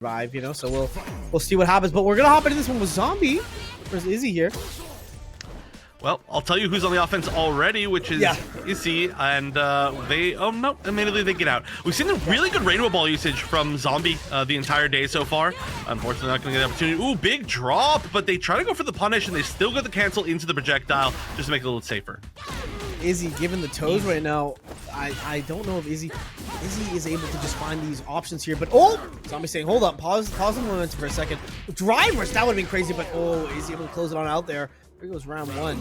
survive, you know, so we'll see what happens. But we're gonna hop into this one with Zombie versus Izzy here. Well, I'll tell you who's on the offense already, which is Izzy, and immediately they get out. We've seen a really good rainbow ball usage from Zombie the entire day so far. Unfortunately, not going to get the opportunity. Ooh, big drop, but they try to go for the punish, and they still get the cancel into the projectile just to make it a little safer. Izzy given the toes right now. I don't know if Izzy is able to just find these options here, but Zombie saying, hold up, pause the momentum for a second. Drivers, that would have been crazy, but Izzy able to close it on out there. Here goes round one.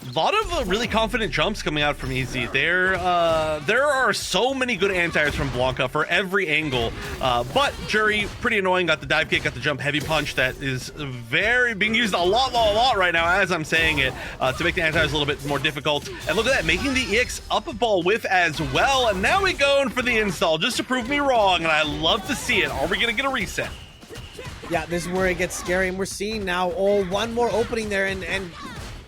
A lot of really confident jumps coming out from Izzy. There are so many good anti-airs from Blanka for every angle, but Juri, pretty annoying, got the dive kick, got the jump heavy punch that is being used a lot right now as I'm saying it, to make the anti-airs a little bit more difficult. And look at that, making the EX up a ball whiff as well, and now we going for the install just to prove me wrong, and I love to see it. Are we gonna get a reset? Yeah, this is where it gets scary, and we're seeing now, one more opening there, and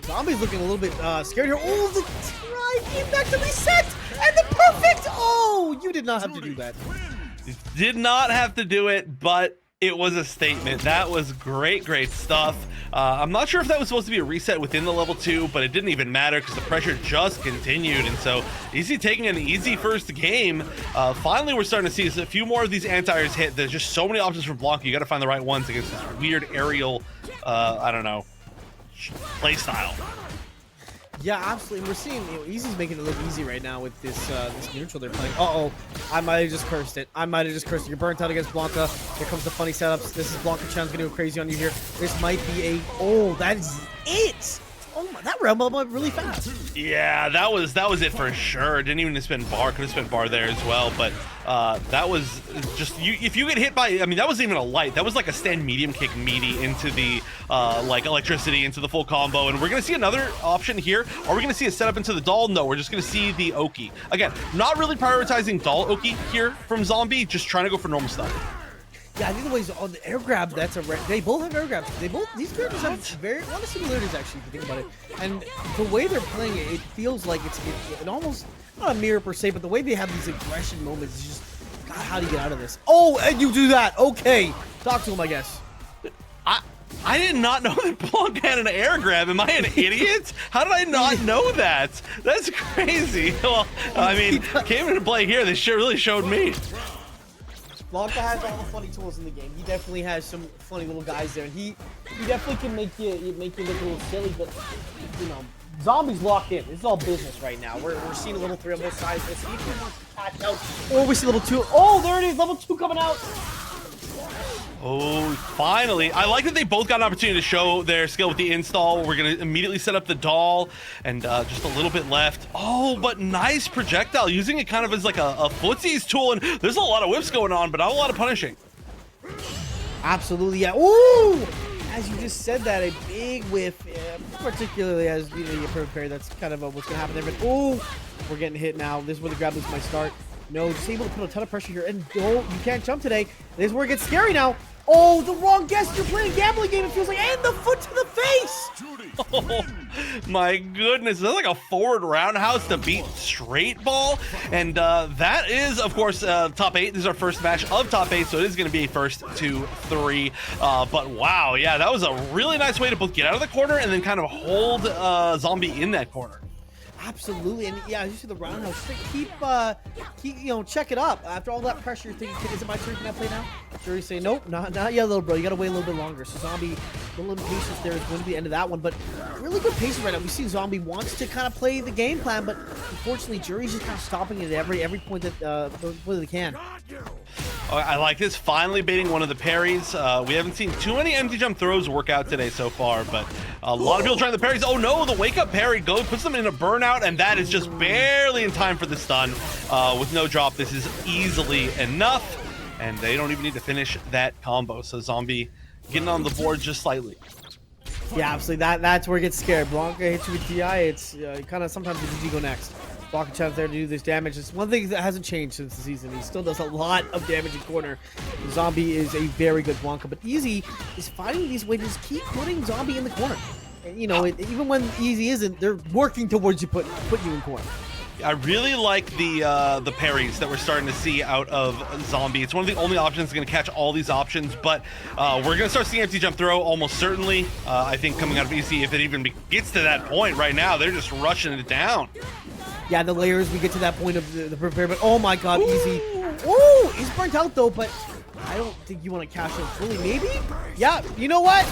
Zombie's looking a little bit scared here. The try came back to reset, and the perfect, you did not have to do that. Did not have to do it, but it was a statement. That was great stuff. I'm not sure if that was supposed to be a reset within the level 2, but it didn't even matter because the pressure just continued. And so Izzy taking an easy first game. Finally, we're starting to see a few more of these anti-airs hit. There's just so many options from Blanka. You got to find the right ones against this weird aerial, I don't know, play style. Yeah, absolutely. We're seeing, Izzy's making it look easy right now with this this neutral they're playing. I might have just cursed it. You're burnt out against Blanka. Here comes the funny setups. This is Blanka Chan's gonna go crazy on you here. This might be that is it. Oh my, that round went really fast. Yeah, that was it for sure. Didn't even spend bar. Could have spent bar there as well, but that was just if you get hit by, I mean, that wasn't even a light. That was like a stand medium kick meaty into the like electricity into the full combo. And we're gonna see another option here. Are we gonna see a setup into the doll? No, we're just gonna see the Oki. Again, not really prioritizing doll Oki here from Zombie, just trying to go for normal stuff. Yeah, I think the ways on the air grab, they both have air grabs. These characters have a lot of similarities actually, if you think about it. And the way they're playing it, it feels like it's almost not a mirror per se, but the way they have these aggression moments is just, God, how do you get out of this? And you do that. Okay, talk to him, I guess. I did not know that Blanka had an air grab. Am I an idiot? How did I not know that? That's crazy. Well, I mean, came into play here. They really showed me. Blanka has all the funny tools in the game. He definitely has some funny little guys there, and he definitely can make you look a little silly. But you know, Zombie's locked in. This is all business right now. We're seeing a little 3 on both sides. Let's see if he wants to catch out. We see level 2. There it is, level 2 coming out. Finally. I like that they both got an opportunity to show their skill with the install. We're going to immediately set up the doll, and just a little bit left. But nice projectile, using it kind of as like a footsies tool, and there's a lot of whips going on, but not a lot of punishing. Absolutely, yeah. As you just said that, a big whiff, particularly as you prepare, that's kind of what's going to happen there. But we're getting hit now. This is where the grab boost might start. No, just able to put a ton of pressure here, and you can't jump today. This is where it gets scary now. The wrong guess. You're playing a gambling game, it feels like, and the foot to the face. Oh my goodness, that's like a forward roundhouse to beat straight ball. And that is, of course, top 8. This is our first match of top 8, so it is going to be a first 2, 3. But wow, yeah, that was a really nice way to both get out of the corner and then kind of hold Zombie in that corner. Absolutely, and yeah, as you see the roundhouse, keep check it up. After all that pressure, you're thinking, is it my turn? Can I play now? Juri say, nope, not yet, little bro. You gotta wait a little bit longer. So Zombie, a little patience there is going to be the end of that one, but really good pace right now. We see Zombie wants to kind of play the game plan, but unfortunately, Juri's just kind of stopping it at every point that they can. I like this, finally baiting one of the parries. We haven't seen too many empty jump throws work out today so far, but a lot of people trying the parries. No, the wake up parry puts them in a burnout, and that is just barely in time for the stun. With no drop, this is easily enough, and they don't even need to finish that combo. So Zombie getting on the board just slightly. Yeah, absolutely. That's where it gets scared. Blanka hits you with DI. It's kind of sometimes you go next. Blanka chance there to do this damage. It's one thing that hasn't changed since the season. He still does a lot of damage in corner. Zombie is a very good Blanka, but Izzy is finding these ways to just keep putting Zombie in the corner. And, even when Izzy isn't, they're working towards put you in corner. I really like the parries that we're starting to see out of Zombie. It's one of the only options that's going to catch all these options, but we're going to start seeing empty jump throw almost certainly. I think coming out of Easy, if it even gets to that point right now, they're just rushing it down. Yeah, the layers, we get to that point of the prepare, but oh my god, Easy. Ooh, he's burnt out though, but I don't think you want to cash out fully. Maybe? Yeah, you know what?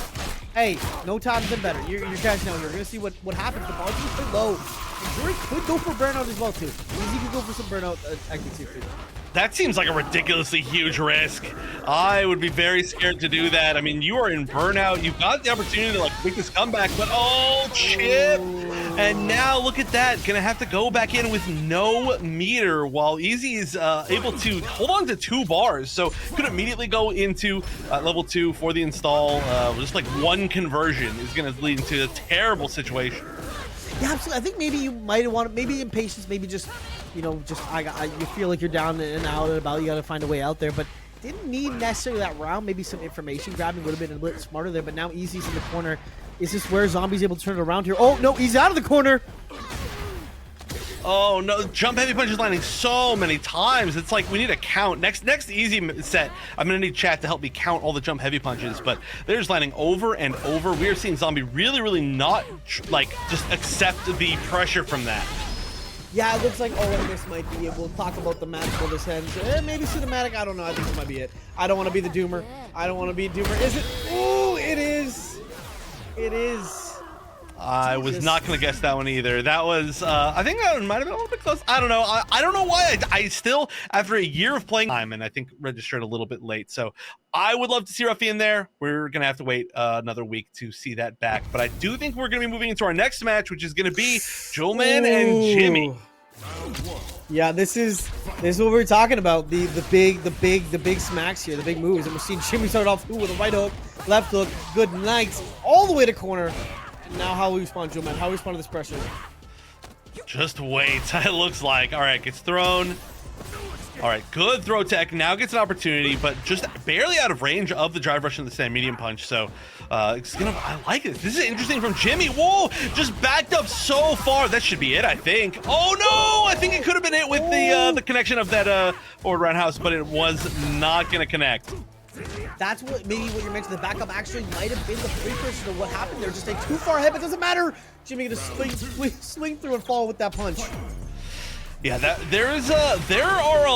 Hey, no time's been better. You're cashing out here. We're going to see what happens. The ball's just pretty low. And Juri could go for burnout as well, too. Easy could go for some burnout activity, too. That seems like a ridiculously huge risk. I would be very scared to do that. I mean, you are in burnout. You've got the opportunity to like make this comeback, but oh, chip. And now look at that. Gonna have to go back in with no meter while Easy is able to hold on to 2 bars. So could immediately go into level 2 for the install. Just like one conversion is gonna lead into a terrible situation. Yeah, absolutely. I think maybe you might want to, maybe impatience, maybe just, you know, just you feel like you're down and out and about. You got to find a way out there, but didn't need necessarily that round. Maybe some information grabbing would have been a little smarter there. But now Easy's in the corner. Is this where Zombie's able to turn it around here? Oh no, he's out of the corner. Oh no, jump heavy punch is landing so many times. It's like we need a count. Next Easy set, I'm gonna need chat to help me count all the jump heavy punches, but they're just landing over and over. We are seeing Zombie really not like just accept the pressure from that. Yeah, it looks like this might be it. We'll talk about the match for this ends. Maybe cinematic, I don't know. I think this might be it. I don't want to be the doomer. I don't want to be a doomer. Is it? Ooh, it is. It is. I was not going to guess that one either. That was, I think that one might have been a little bit close. I don't know. I don't know why I still, after a year of playing time, and I think registered a little bit late. So I would love to see Ruffy in there. We're going to have to wait another week to see that back. But I do think we're going to be moving into our next match, which is going to be Jewelman and Jimmy. Yeah, this is what we're talking about. The big smacks here, the big moves. And we're seeing Jimmy start off with a right hook, left hook, good nights, all the way to corner. Now how we respond, Jewelman? How we respond to this pressure? Just wait. It looks like. All right, gets thrown. All right, good throw tech. Now gets an opportunity, but just barely out of range of the drive rush and the stand medium punch. So it's gonna. I like it. This is interesting from Jimmy. Whoa! Just backed up so far. That should be it, I think. Oh no! I think it could have been it with the connection of that forward roundhouse, but it was not gonna connect. That's what maybe what you're mentioning. The backup actually might have been the precursor to what happened there. Just stay too far ahead, but it doesn't matter. Jimmy gonna swing through and fall with that punch. Yeah, there are a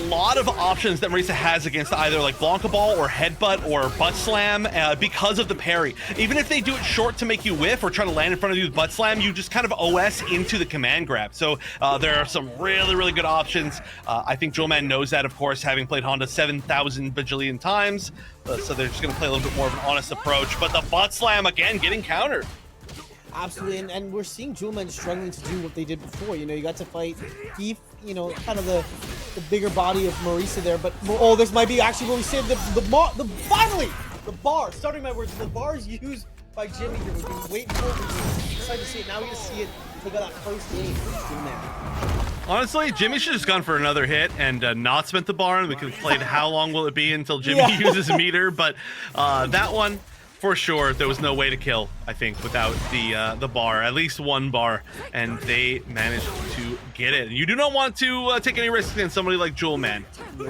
lot of options that Marisa has against either like Blanka ball or headbutt or butt slam because of the parry. Even if they do it short to make you whiff or try to land in front of you with butt slam, you just kind of OS into the command grab. So there are some really good options. I think Jewelman knows that, of course, having played Honda 7,000 bajillion times. So they're just going to play a little bit more of an honest approach. But the butt slam, again, getting countered. Absolutely, and we're seeing Jewelman struggling to do what they did before. You know, you got to fight Thief, you know, kind of the bigger body of Marisa there. But oh, this might be actually where we said finally the bar. Starting my words, the bars used by Jimmy here. We've been waiting for it. We're excited to see it. Now we just see it. They got that first game. Jewelman. Honestly, Jimmy should have just gone for another hit and not spent the bar, and we could have played how long will it be until Jimmy uses a meter. But that one. For sure, there was no way to kill, I think, without the bar, at least one bar, and they managed to get it. You do not want to take any risks against somebody like Jewelman. No,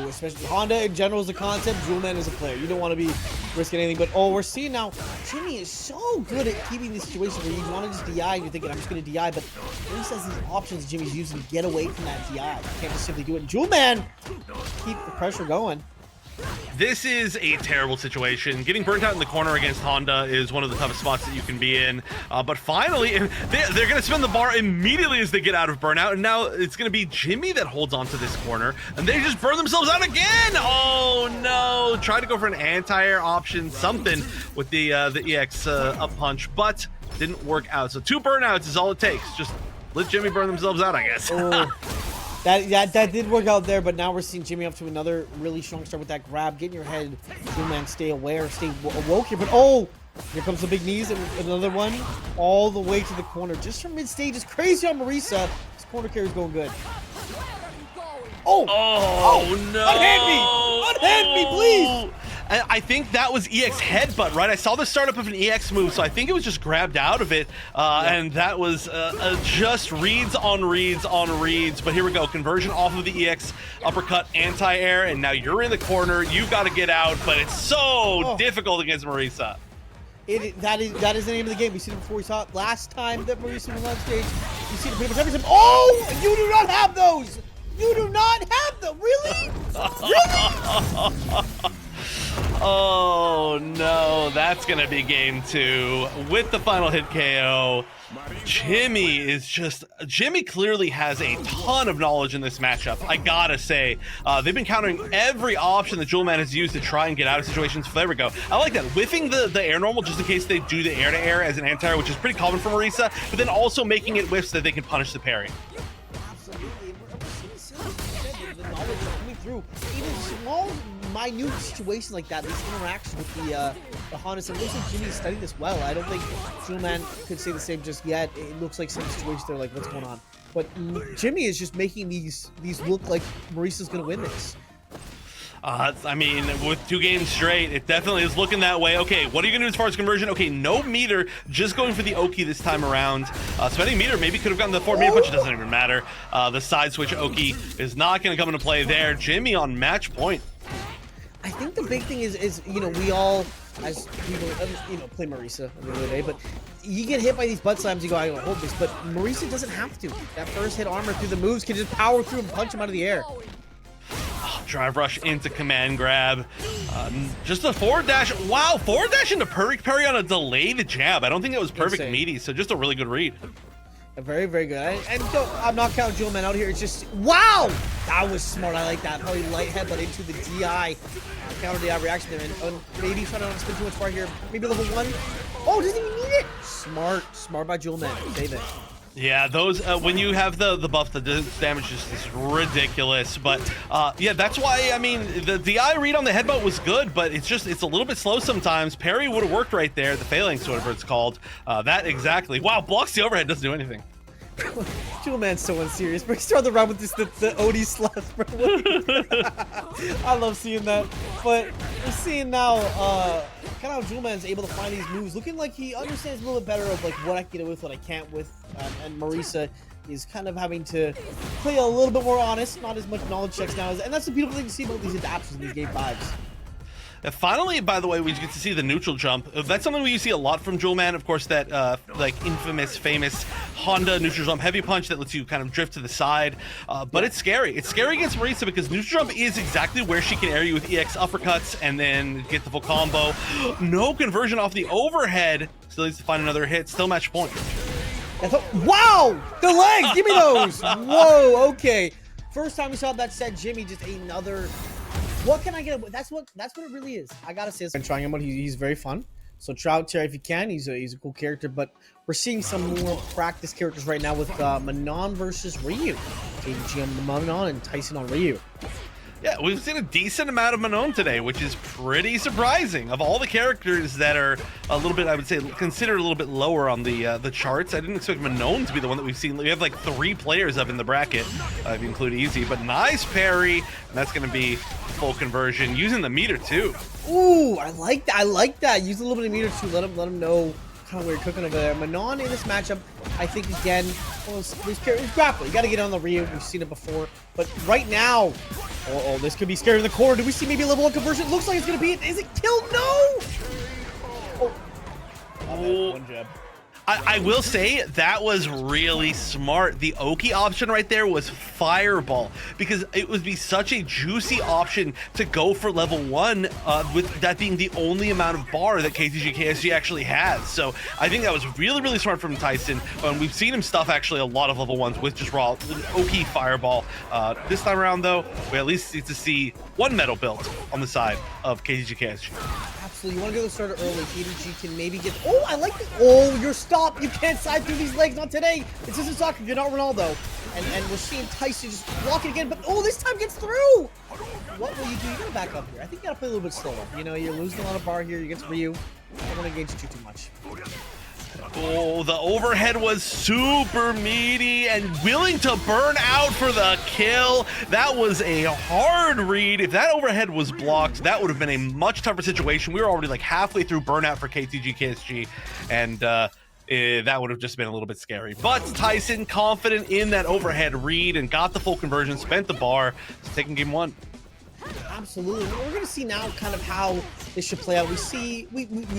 especially Honda in general is a concept. Jewelman is a player. You don't want to be risking anything. But oh, we're seeing now, Jimmy is so good at keeping the situation where you want to just DI, and you're thinking, I'm just going to DI, but he has these options Jimmy's using to get away from that DI. You can't just simply do it. And Jewelman, keep the pressure going. This is a terrible situation. Getting burnt out in the corner against Honda is one of the toughest spots that you can be in. But finally, they're going to spin the bar immediately as they get out of burnout. And now it's going to be Jimmy that holds onto this corner. And they just burn themselves out again. Oh, no. Try to go for an anti-air option, something with the EX up punch, but didn't work out. So 2 burnouts is all it takes. Just let Jimmy burn themselves out, I guess. Oh. That did work out there, but now we're seeing Jimmy up to another really strong start with that grab. Get in your head, Jewelman, stay aware, stay awoke here. But oh, here comes the big knees and another one all the way to the corner. Just from mid-stage, it's crazy on Marisa. This corner carry's going good. Oh! Oh no! Unhand me! Unhand me, please! I think that was EX headbutt, right? I saw the startup of an EX move, so I think it was just grabbed out of it, and that was just reads on reads on reads. But here we go, conversion off of the EX uppercut, anti-air, and now you're in the corner. You've got to get out, but it's so difficult against Marisa. That is the name of the game. We seen it before. We saw it last time that Marisa was on stage. We see it pretty much every time. Oh, you do not have those. You do not have them. Really? Really? Oh no, that's gonna be game 2 with the final hit KO. Jimmy clearly has a ton of knowledge in this matchup, I gotta say. They've been countering every option that jewelman has used to try and get out of situations. There we go. I like that. Whiffing the air normal just in case they do the air to air as an anti-air, which is pretty common for Marisa, but then also making it whiff so that they can punish the parry. Absolutely. The knowledge coming through. Even small, minute situations like that, these interactions with the Hondas, it looks like Jimmy's studied this well. I don't think Jewelman could say the same just yet. It looks like some situations they're like, what's going on? But Jimmy is just making these look like Marisa's gonna win this. I mean, with 2 games straight, it definitely is looking that way. Okay, what are you gonna do as far as conversion? Okay, no meter, just going for the Oki this time around. Spending meter, maybe could have gotten the forward meter punch, it doesn't even matter. The side switch Oki is not gonna come into play there. Jimmy on match point. I think the big thing is you know, we all, as people, you know, play Marisa at the end of the day, but you get hit by these butt slams, you go, I gotta hold this, but Marisa doesn't have to. That first hit armor through the moves can just power through and punch him out of the air. Drive rush into command grab. Just a forward dash. Wow, forward dash into perfect parry on a delayed jab. I don't think it was perfect meaty, so just a really good read. Very, very good. And I'm not counting Jewelman out here. It's just, wow! That was smart. I like that. Probably light headbutt into the DI. Counter DI reaction there. And maybe trying to not spin too much far here. Maybe level 1. Oh, doesn't even need it. Smart. Smart by Jewelman. Save it. Yeah, those when you have the buff, the damage is ridiculous. But yeah, that's why, I mean, the DI read on the headbutt was good, but it's a little bit slow sometimes. Parry would have worked right there, the phalanx, whatever it's called. That exactly. Wow, blocks the overhead, doesn't do anything. Jewelman's so unserious, bro. He started the round with this the OD slaps, bro. I love seeing that. But we're seeing now kind of how Jewelman's able to find these moves, looking like he understands a little bit better of like what I can get with, what I can't with, and Marisa is kind of having to play a little bit more honest, not as much knowledge checks now, and that's the beautiful thing to see about these adaptations in these game 5s. Finally, by the way, we get to see the neutral jump. That's something we see a lot from Jewelman. Of course, that like famous Honda neutral jump heavy punch that lets you kind of drift to the side. But it's scary. It's scary against Marisa because neutral jump is exactly where she can air you with EX uppercuts and then get the full combo. No conversion off the overhead. Still needs to find another hit. Still match point. Wow! The legs! Give me those! Whoa, okay. First time we saw that set, Jimmy just another... What can I get? That's what it really is. I gotta say, I'm trying him out. He's very fun. So try out Terry if you can. He's a cool character. But we're seeing some more practice characters right now with Manon versus Ryu. KTG on Manon and Tayson on Ryu. Yeah, we've seen a decent amount of Manon today, which is pretty surprising. Of all the characters that are a little bit, I would say, considered a little bit lower on the charts, I didn't expect Manon to be the one that we've seen. We have like 3 players up in the bracket, if you include Easy, but nice parry, and that's going to be full conversion, using the meter too. Ooh, I like that. I like that. Use a little bit of meter too. Let him know kind of where you're cooking over there. Manon in this matchup, I think again, these characters grapple. You got to get on the Ryu. We've seen it before, but right now, oh, this could be scary in the corner. Do we see maybe a level 1 conversion? Looks like it's gonna be it. Is it killed? No. Oh, one jab. I will say that was really smart. The Oki option right there was fireball because it would be such a juicy option to go for level 1 with that being the only amount of bar that KTGKSG actually has. So I think that was really, really smart from Tayson. We've seen him stuff actually a lot of level 1s with just raw Oki fireball. This time around though, we at least need to see 1 medal built on the side of KTGKSG. Absolutely. You want to go to the starter early. KTG can maybe get... Oh, I like it. Oh, you're stopped. You can't side through these legs. Not today. This isn't soccer. You're not Ronaldo. And we're seeing Tayson just block it again. But, oh, this time gets through. What will you do? You got to back up here. I think you got to play a little bit slower. You know, you're losing a lot of bar here. You get to Ryu. I don't want to engage too much. Oh, the overhead was super meaty and willing to burn out for the kill. That was a hard read. If that overhead was blocked, that would have been a much tougher situation. We were already like halfway through burnout for KTGKSG, and that would have just been a little bit scary. But Tayson, confident in that overhead read and got the full conversion, spent the bar, taking game one. Absolutely. We're going to see now kind of how this should play out. We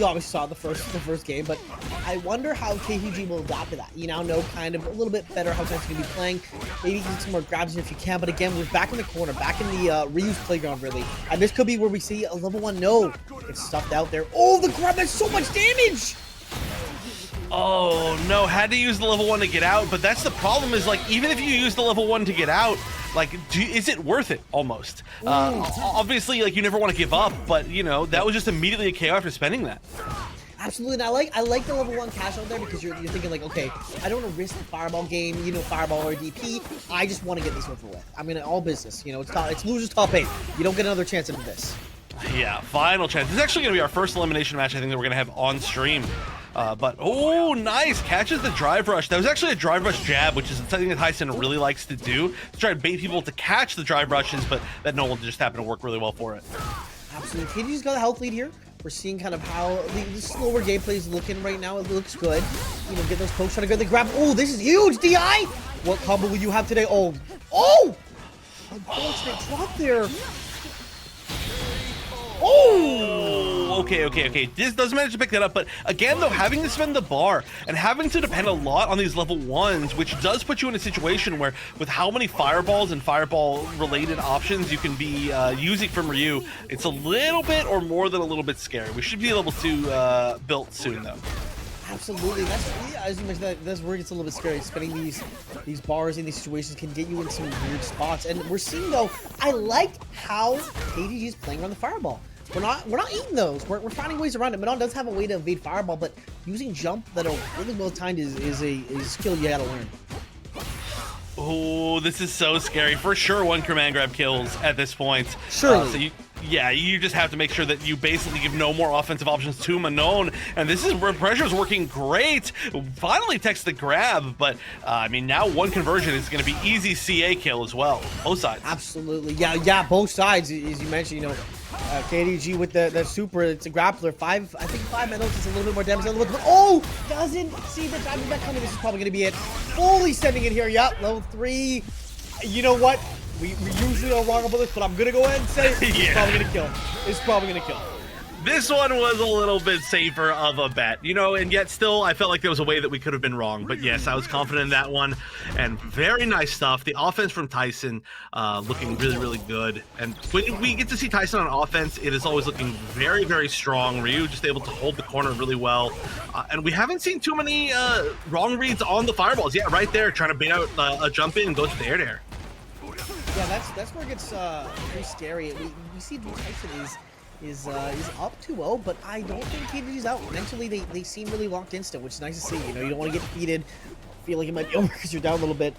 obviously saw the first game, but I wonder how KTG will adapt to that. You now know kind of a little bit better how Tyson's going to be playing. Maybe get some more grabs if you can, but again, we're back in the corner, back in the reuse playground, really. And this could be where we see a level 1 no get stuffed out there. Oh, the grab, that's so much damage! Oh no, had to use the level 1 to get out, but that's the problem is, like, even if you use the level 1 to get out, like, is it worth it almost? Obviously, like, you never want to give up, but you know, that was just immediately a KO after spending that. Absolutely, and I like the level 1 cash out there because you're thinking like, okay, I don't want to risk the fireball game, you know, fireball or DP. I just want to get this over with. I'm gonna all business, you know, it's losers top 8. You don't get another chance into this. Yeah, final chance. This is actually gonna be our first elimination match I think that we're gonna have on stream. But oh, nice, catches the drive rush. That was actually a drive rush jab, which is something that Tayson really likes to do, to try to bait people to catch the drive rushes, but that no one just happened to work really well for it. Absolutely, KTG's got a health lead here. We're seeing kind of how the slower gameplay is looking right now. It looks good. You know, get those pokes, trying to get the grab. Oh, this is huge, DI! What combo will you have today? Oh! Unfortunate drop there. Oh! Okay. This does manage to pick that up, but again, though, having to spend the bar and having to depend a lot on these level 1s, which does put you in a situation where, with how many fireballs and fireball-related options you can be using from Ryu, it's a little bit or more than a little bit scary. We should be level 2 built soon, though. Absolutely. As you mentioned, that's where it gets a little bit scary. Spending these bars in these situations can get you in some weird spots. And we're seeing, though, I like how KTG is playing around the fireball. We're not eating those. We're finding ways around it. Manon does have a way to evade fireball, but using jump that are really well timed is a skill you gotta learn. Oh, this is so scary. For sure, 1 command grab kills at this point. Surely. You just have to make sure that you basically give no more offensive options to Manon, and this is where pressure is working great. Finally text the grab, but I mean, now 1 conversion is going to be easy CA kill as well, both sides. Absolutely, yeah, both sides. As you mentioned, you know, KTG with the super, it's a grappler. I think 5 medals is a little bit more damage. Oh, doesn't see the diving back coming. This is probably going to be it. Fully sending it here. Yep, level 3. You know what? We usually are wrong about this, but I'm gonna go ahead and say it's probably gonna kill. It's probably gonna kill. This one was a little bit safer of a bet, you know, and yet still I felt like there was a way that we could have been wrong. But yes, I was confident in that one, and very nice stuff. The offense from Tayson looking really, really good. And when we get to see Tayson on offense, it is always looking very, very strong. Ryu just able to hold the corner really well. And we haven't seen too many wrong reads on the fireballs. Yeah, right there, trying to bait out a jump in and go to the air. Yeah, that's where it gets pretty scary. We see Tayson is up 2-0, but I don't think KTG's out. Mentally, they seem really locked in still, which is nice to see. You know, you don't want to get defeated, feel like it might be over because you're down a little bit.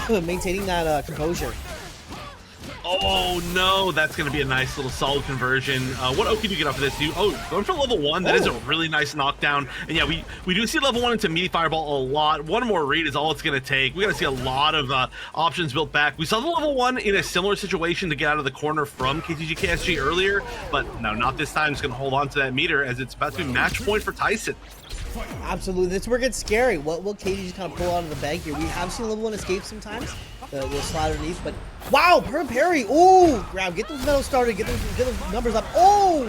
Maintaining that composure. Oh no, that's going to be a nice little solid conversion. What Oki do you get off of this? Going for level 1, that is a really nice knockdown. And yeah, we do see level 1 into meaty fireball a lot. 1 more read is all it's going to take. We got to see a lot of options built back. We saw the level 1 in a similar situation to get out of the corner from KTGKSG earlier, but no, not this time. It's going to hold on to that meter as it's about to be match point for Tayson. Absolutely, this is where it gets scary. What will KTG kind of pull out of the bag here? We have seen level 1 escape sometimes. The slide underneath, but wow, parry! Ooh, grab, get those medals started, get those numbers up. Oh,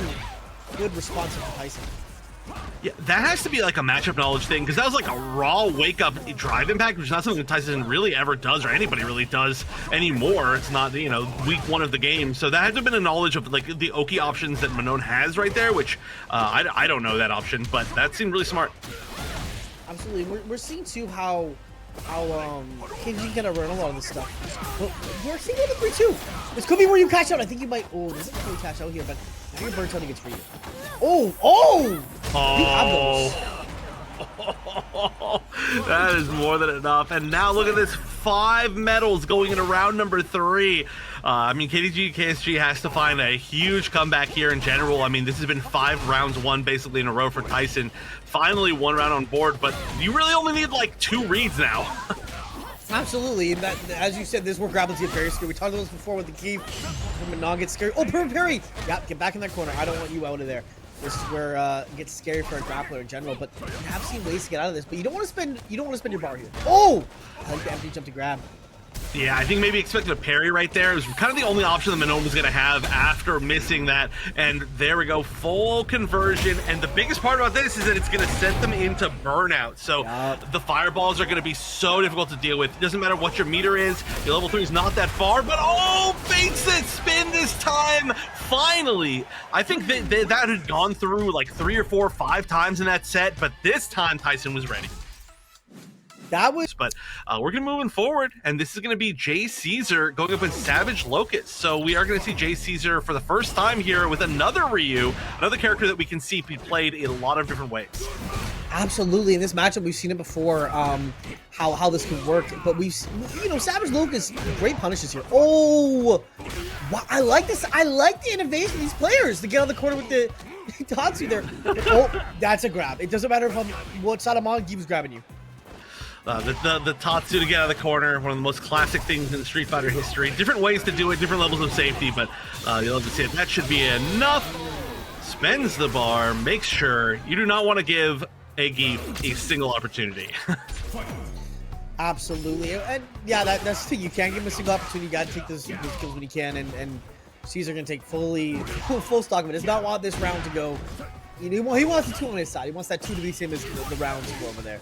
good response from Tayson. Yeah, that has to be like a matchup knowledge thing, because that was like a raw wake-up drive impact, which is not something that Tayson really ever does, or anybody really does anymore. It's not, you know, week 1 of the game, so that had to have been a knowledge of like the Oki options that Manon has right there, which I don't know that option, but that seemed really smart. Absolutely, we're seeing too how KTG gonna run a lot of this stuff. But we're seeing level 3 too. This could be where you catch out. I think you might. Oh, this isn't really catch out here, but I think your burn toning gets for you. Oh! We have those. That is more than enough. And now look at this, 5 medals going into round number 3. I mean, KTGKSG has to find a huge comeback here in general. I mean, this has been 5 rounds won basically in a row for Tayson. Finally 1 round on board, but you really only need like 2 reads now. Absolutely, and that, as you said, this is where grapplers get very scary. We talked about this before with the key. When Manon gets scary. Oh, perfect parry! Yeah, get back in that corner. I don't want you out of there. This is where it gets scary for a grappler in general. But you have seen ways to get out of this. But you don't want to spend your bar here. Oh, I like the empty jump to grab. Yeah, I think maybe expected a parry right there. It was kind of the only option that Manon was going to have after missing that. And there we go, full conversion. And the biggest part about this is that it's going to set them into burnout. So the fireballs are going to be so difficult to deal with. It doesn't matter what your meter is. Your level 3 is not that far, but oh, fates it, spin this time. Finally, I think that had gone through like 3 or 4 or 5 times in that set, but this time Tayson was ready. That was, but we're gonna moving forward, and this is gonna be Jay Caesar going up in SavageLocust. So we are gonna see Jay Caesar for the first time here with another Ryu, another character that we can see be played in a lot of different ways. Absolutely, in this matchup we've seen it before. How this can work, but SavageLocust, great punishes here. Oh, wow, I like this. I like the innovation of these players to get on the corner with the Tatsu there. Oh, that's a grab. It doesn't matter if what side I'm on, keeps grabbing you. The Tatsu to get out of the corner, one of the most classic things in Street Fighter history. Different ways to do it, different levels of safety, but you'll have to see it. That should be enough. Spends the bar, makes sure you do not want to give a Geef a single opportunity. Absolutely, and yeah, that's the thing. You can't give him a single opportunity. You got to take those kills when you can, and Caesar can take full stock of it. Does not want this round to go. He wants the 2 on his side. He wants that 2 to be the same as the rounds over there.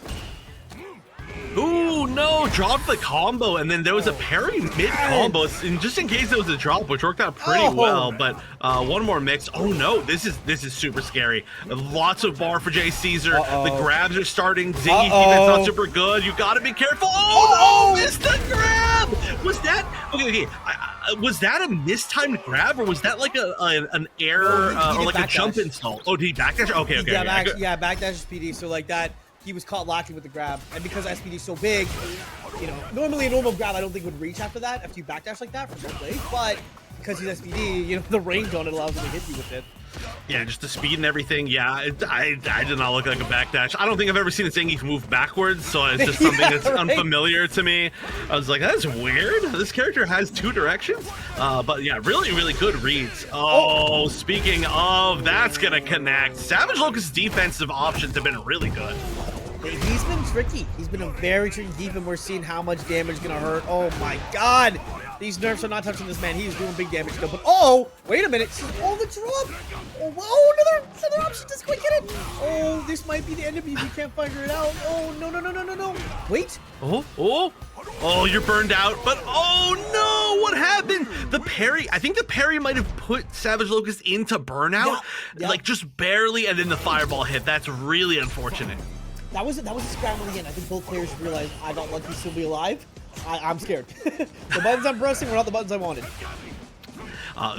Ooh, no, dropped the combo, and then there was a parry mid-combo, and just in case there was a drop, which worked out pretty well, but one more mix. Oh no, this is super scary. Lots of bar for Jay Caesar. The grabs are starting. Zangief, that's not super good. You gotta be careful. Oh, no, missed the grab! Was that, okay, was that a mistimed grab, or was that like an error, or like a jump install? Oh, did he backdash? Okay. Yeah, backdash is PD, so like that. He was caught lacking with the grab, and because SPD is so big, normally a normal grab I don't think would reach after that, after you backdash like that for both legs, but because he's SPD, the range on it allows him to hit you with it. Yeah, just the speed and everything. Yeah, I did not look like a backdash. I don't think I've ever seen a Zangief move backwards, so it's just something that's unfamiliar to me. I was like, that's weird. This character has 2 directions. But yeah, really, really good reads. Oh, speaking of, that's gonna connect. SavageLocust's defensive options have been really good. He's been tricky. He's been a very tricky Geef, and we're seeing how much damage is gonna hurt. Oh my god! These nerfs are not touching this man. He's doing big damage still. But oh, wait a minute. Oh, the drop. Oh, another option. Just quick hit it. Oh, this might be the end of you if you can't figure it out. Oh, no. Wait. Oh, you're burned out. But oh no, what happened? The parry. I think the parry might have put SavageLocust into burnout, like just barely, and then the fireball hit. That's really unfortunate. That was a scramble again. I think both players realized I got lucky to still be alive. I'm scared. The buttons I'm pressing were not the buttons I wanted.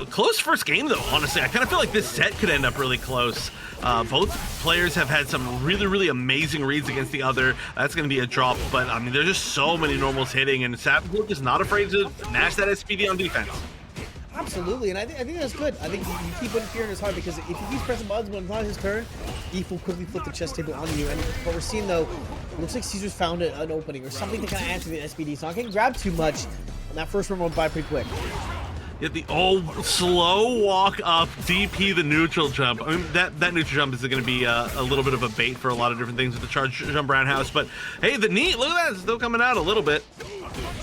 Close first game though, honestly. I kind of feel like this set could end up really close. Both players have had some really, really amazing reads against the other. That's going to be a drop, but I mean, there's just so many normals hitting, and SavageLocust is not afraid to mash that SPD on defense. Absolutely, and I think that's good. I think you keep putting fear in his heart, because if he keeps pressing buttons when it's not his turn, Geef will quickly flip the chess table on you. And what we're seeing though, it looks like Caesar's found an opening or something to kind of answer the SPD. So I can't grab too much, and that first one went by pretty quick. Get the slow walk up, DP the neutral jump. I mean, that neutral jump is going to be a little bit of a bait for a lot of different things with the charge jump roundhouse. But hey, the knee, look at that, it's still coming out a little bit.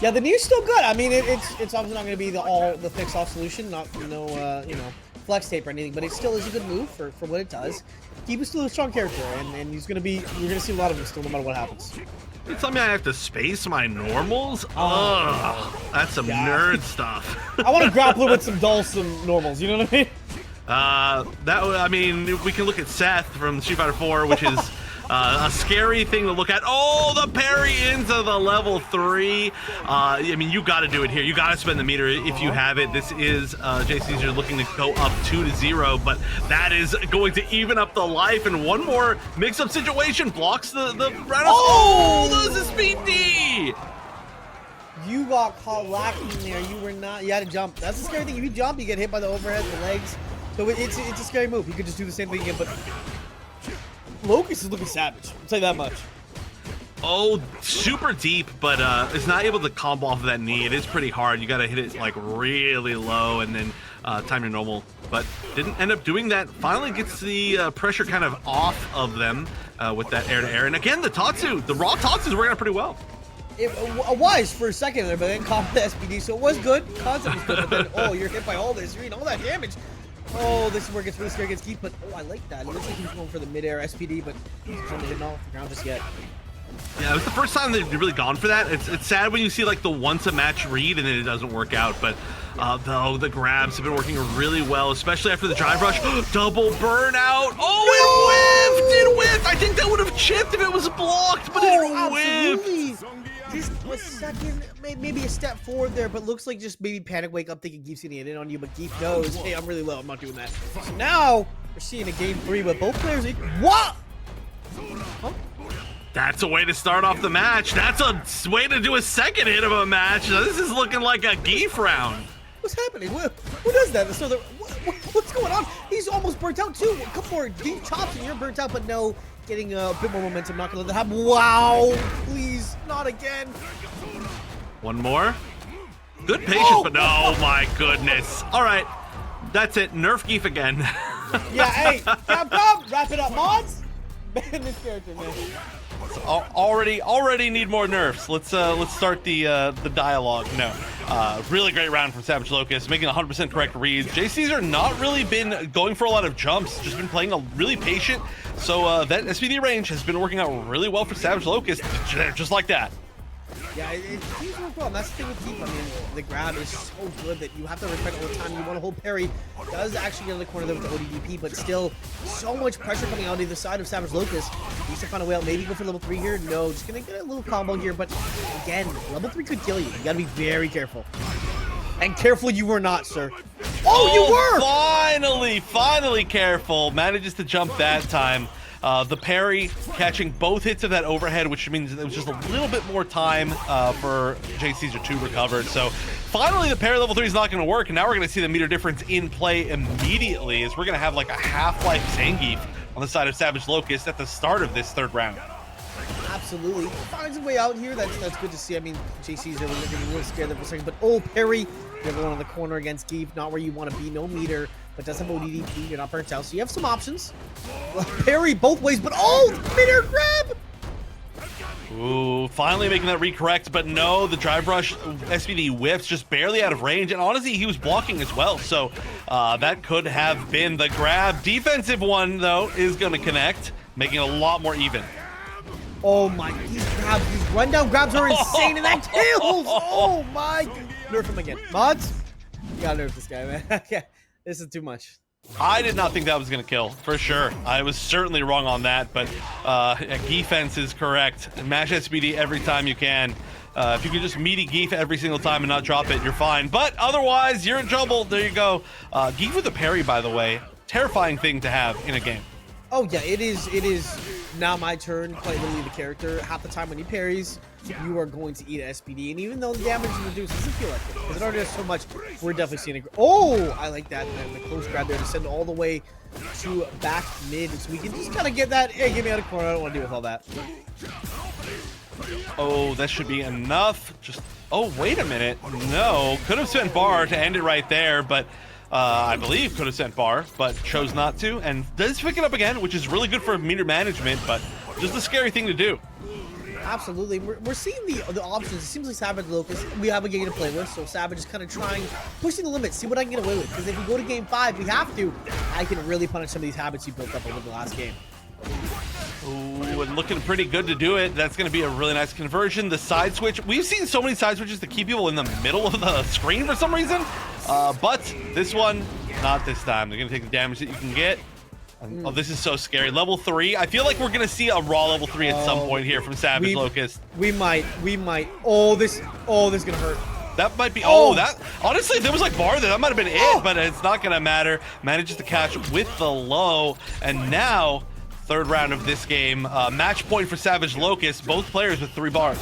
Yeah, the knee's still good. I mean, it's obviously not going to be the fix-off solution, not flex tape or anything, but it still is a good move for what it does. Geef is still a strong character, and you're going to see a lot of him still, no matter what happens. You tell me I have to space my normals? Ugh, that's some nerd stuff. I want to grappler with some normals, you know what I mean? I mean, we can look at Seth from Street Fighter 4, which is A scary thing to look at. Oh, the parry into the level 3. I mean, you got to do it here. You got to spend the meter if you have it. This is JC's looking to go up 2-0, but that is going to even up the life. And one more mix-up situation blocks the round. Oh, those is speed D. You got caught lacking there. You were not. You had to jump. That's the scary thing. If you jump, you get hit by the overhead, the legs. So it's a scary move. You could just do the same thing again, but Locust is looking savage. I'll tell you that much. Oh, super deep, but is not able to combo off of that knee. It is pretty hard. You got to hit it like really low and then time your normal. But didn't end up doing that. Finally gets the pressure kind of off of them with that air-to-air. And again, the Tatsu, the raw Tatsu is working out pretty well. It was for a second there, but then caught the SPD, so it was good. Concept was good, but then, oh, you're hit by all this. You're eating all that damage. Oh, this is where it gets really scary against Keith, but oh, I like that. It looks like he's going for the mid-air SPD, but he's trying to hit off the ground just yet. Yeah, it was the first time they've really gone for that. It's sad when you see like the once-a-match read and then it doesn't work out, but though the grabs have been working really well, especially after the drive rush. Double burnout. Oh, it whiffed! I think that would have chipped if it was blocked, but it whiffed. Just a second, maybe a step forward there, but looks like just maybe panic wake up thinking Geef's gonna get in on you, but Geef knows, hey, I'm really low, I'm not doing that. So now, we're seeing a game 3, but both players, what? Huh? That's a way to start off the match. That's a way to do a second hit of a match. Now, this is looking like a Geef round. What's happening? Who does that? So what's going on? He's almost burnt out too. A couple more Geef chops and you're burnt out, but no. Getting a bit more momentum, not gonna let that happen. Wow, please, not again. One more. Good patience, but no, my goodness. All right, that's it. Nerf Geef again. Yeah, hey, come, wrap it up, mods. Man, this character, man. Already need more nerfs. Let's start the dialogue. No, really great round from SavageLocust, making 100% correct reads. JC's are not really been going for a lot of jumps, just been playing a really patient. So that SPD range has been working out really well for SavageLocust, just like that. Yeah, it seems to work well, and that's the thing with Keith. I mean, the grab is so good that you have to respect all the time. You want to hold parry. Does actually get in the corner there with the ODDP, but still so much pressure coming out either side of SavageLocust. Needs to find a way out. Maybe go for level 3 here. No, just gonna get a little combo here, but again, level 3 could kill you. You gotta be very careful. And careful you were not, sir. Oh, you were! Finally careful. Manages to jump that time. The parry catching both hits of that overhead, which means it was just a little bit more time for JC's to recover. So finally the parry level 3 is not going to work, and now we're going to see the meter difference in play immediately, as we're going to have like a half-life Zangief on the side of SavageLocust at the start of this third round. Absolutely. Finds a way out here. That's good to see. I mean, JC's are getting really scared there for a second, but oh, parry. You're going on the corner against Geef, not where you want to be. No meter, but does have ODDP. You're not burnt out, so you have some options. Parry both ways, but oh, mid-air grab! Ooh, finally making that recorrect, but no, the drive rush SPD whiffs just barely out of range, and honestly, he was blocking as well, so that could have been the grab. Defensive one, though, is going to connect, making it a lot more even. Oh my, these rundown grabs are insane, and that kills! Oh my, nerf him again. Mods, you gotta nerf this guy, man. Okay, this is too much. I did not think that was gonna kill, for sure. I was certainly wrong on that, but defense is correct. Mash SPD every time you can. If you can just meaty Geef every single time and not drop it, you're fine. But otherwise, you're in trouble. There you go. Geef with a parry, by the way, terrifying thing to have in a game. Oh yeah, it is now my turn, quite literally the character. Half the time when he parries, you are going to eat an SPD, and even though the damage is reduced, it doesn't feel like it, because it already does so much. We're definitely seeing it. Oh, I like that, and the close grab there to send all the way to back mid, so we can just kind of get that, hey, get me out of the corner, I don't want to deal with all that. Oh, that should be enough. Just, oh, wait a minute. No, could have sent bar to end it right there, but I believe could have sent bar, but chose not to, and does pick it up again, which is really good for meter management, but just a scary thing to do. Absolutely. We're seeing the options. It seems like SavageLocust, we have a game to play with, so Savage is kind of trying, pushing the limits, see what I can get away with, because if we go to game 5, we have to, I can really punish some of these habits you built up over the last game. Ooh, and looking pretty good to do it. That's going to be a really nice conversion. The side switch. We've seen so many side switches to keep people in the middle of the screen for some reason. But this one, not this time. They're going to take the damage that you can get. Oh, this is so scary. Level 3. I feel like we're gonna see a raw level 3 at some point here from SavageLocust. We might. Oh, this is gonna hurt. That might be. Oh, that honestly, if there was like bar there, that might have been it, but it's not gonna matter. Manages to catch with the low, and now third round of this game. Match point for SavageLocust. Both players with 3 bars.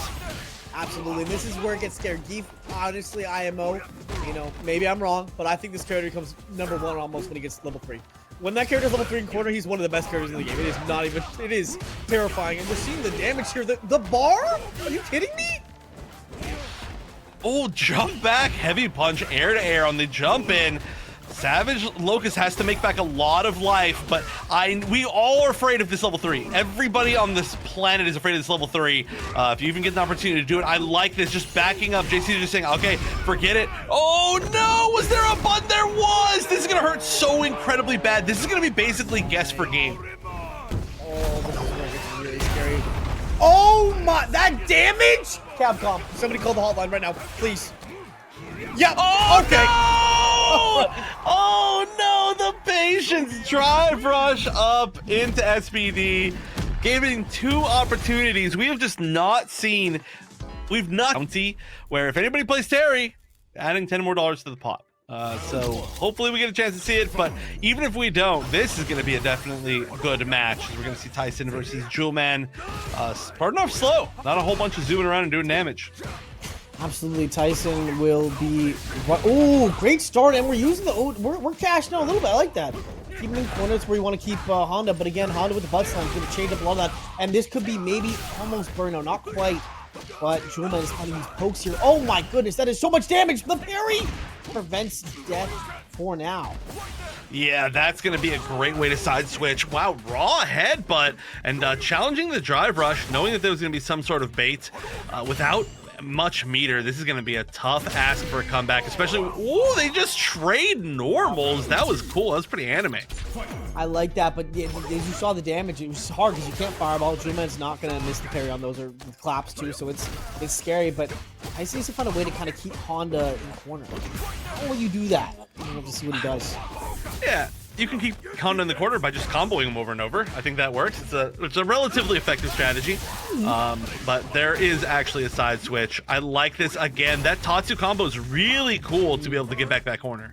Absolutely. This is where it gets scary. Geef, honestly, IMO. You know, maybe I'm wrong, but I think this character comes #1 almost when he gets level 3. When that character's level 3 in corner, he's one of the best characters in the game. It is not even. It is terrifying, and we're seeing the damage here. The bar? Are you kidding me? Oh, jump back, heavy punch, air to air on the jump in. SavageLocust has to make back a lot of life, but we all are afraid of this level 3. Everybody on this planet is afraid of this level 3. If you even get an opportunity to do it, I like this. Just backing up. JC is just saying, okay, forget it. Oh no, was there a button? There was! This is gonna hurt so incredibly bad. This is gonna be basically guess for game. Oh, this is where it gets really scary. Oh my, that damage! Capcom, somebody call the hotline right now, please. Yeah, oh, okay. No! Oh no, the patience drive rush up into SPD, giving 2 opportunities. We have just not seen, where if anybody plays Terry, adding $10 more to the pot. So hopefully we get a chance to see it, but even if we don't, this is going to be a definitely good match. We're going to see Tayson versus Jewelman. Starting off slow, not a whole bunch of zooming around and doing damage. Absolutely, Tayson will be. Oh, great start, and we're using the. Oh, we're cashing out a little bit. I like that. Keeping in corners where you want to keep Honda, but again, Honda with the butt slam is going to change up a lot of that, and this could be maybe almost burnout, not quite. But Jewelman is finding these pokes here. Oh my goodness, that is so much damage. The parry prevents death for now. Yeah, that's going to be a great way to side switch. Wow, raw headbutt and challenging the drive rush, knowing that there was going to be some sort of bait without much meter. This is going to be a tough ask for a comeback, especially. Oh, they just trade normals. That was cool. That was pretty anime. I like that, but as you saw the damage, it was hard because you can't fireball. Jewelman's not going to miss the parry on those, or with claps too, so it's scary, but I see to find a way to kind of keep Honda in the corner. How will you do that? We'll have to see what he does. Yeah, you can keep Honda in the corner by just comboing him over and over. I think that works. It's a relatively effective strategy, but there is actually a side switch. I like this. Again, that Tatsu combo is really cool to be able to get back that corner.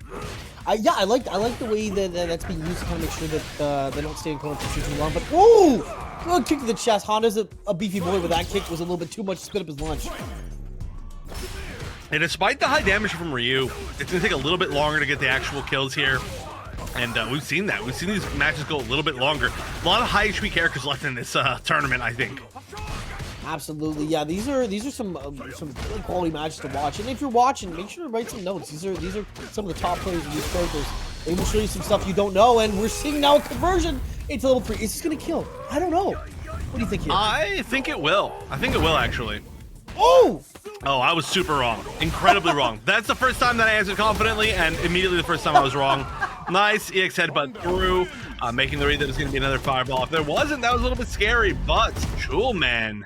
Yeah, I like the way that's being used to kind of make sure that they don't stay in corner for too long. But ooh, good kick to the chest. Honda's a beefy boy, but that kick was a little bit too much to spit up his lunch. And despite the high damage from Ryu, it's going to take a little bit longer to get the actual kills here. And we've seen that. We've seen these matches go a little bit longer. A lot of high HP characters left in this tournament, I think. Absolutely, yeah. These are some really quality matches to watch. And if you're watching, make sure to write some notes. These are some of the top players of these characters. They will show you some stuff you don't know. And we're seeing now a conversion into level 3. Is this going to kill? I don't know. What do you think here? I think it will. I think it will, actually. Oh! Oh, I was super wrong. Incredibly wrong. That's the first time that I answered confidently, and immediately the first time I was wrong. Nice EX headbutt through, making the read that it was going to be another fireball. If there wasn't, that was a little bit scary, but Jewelman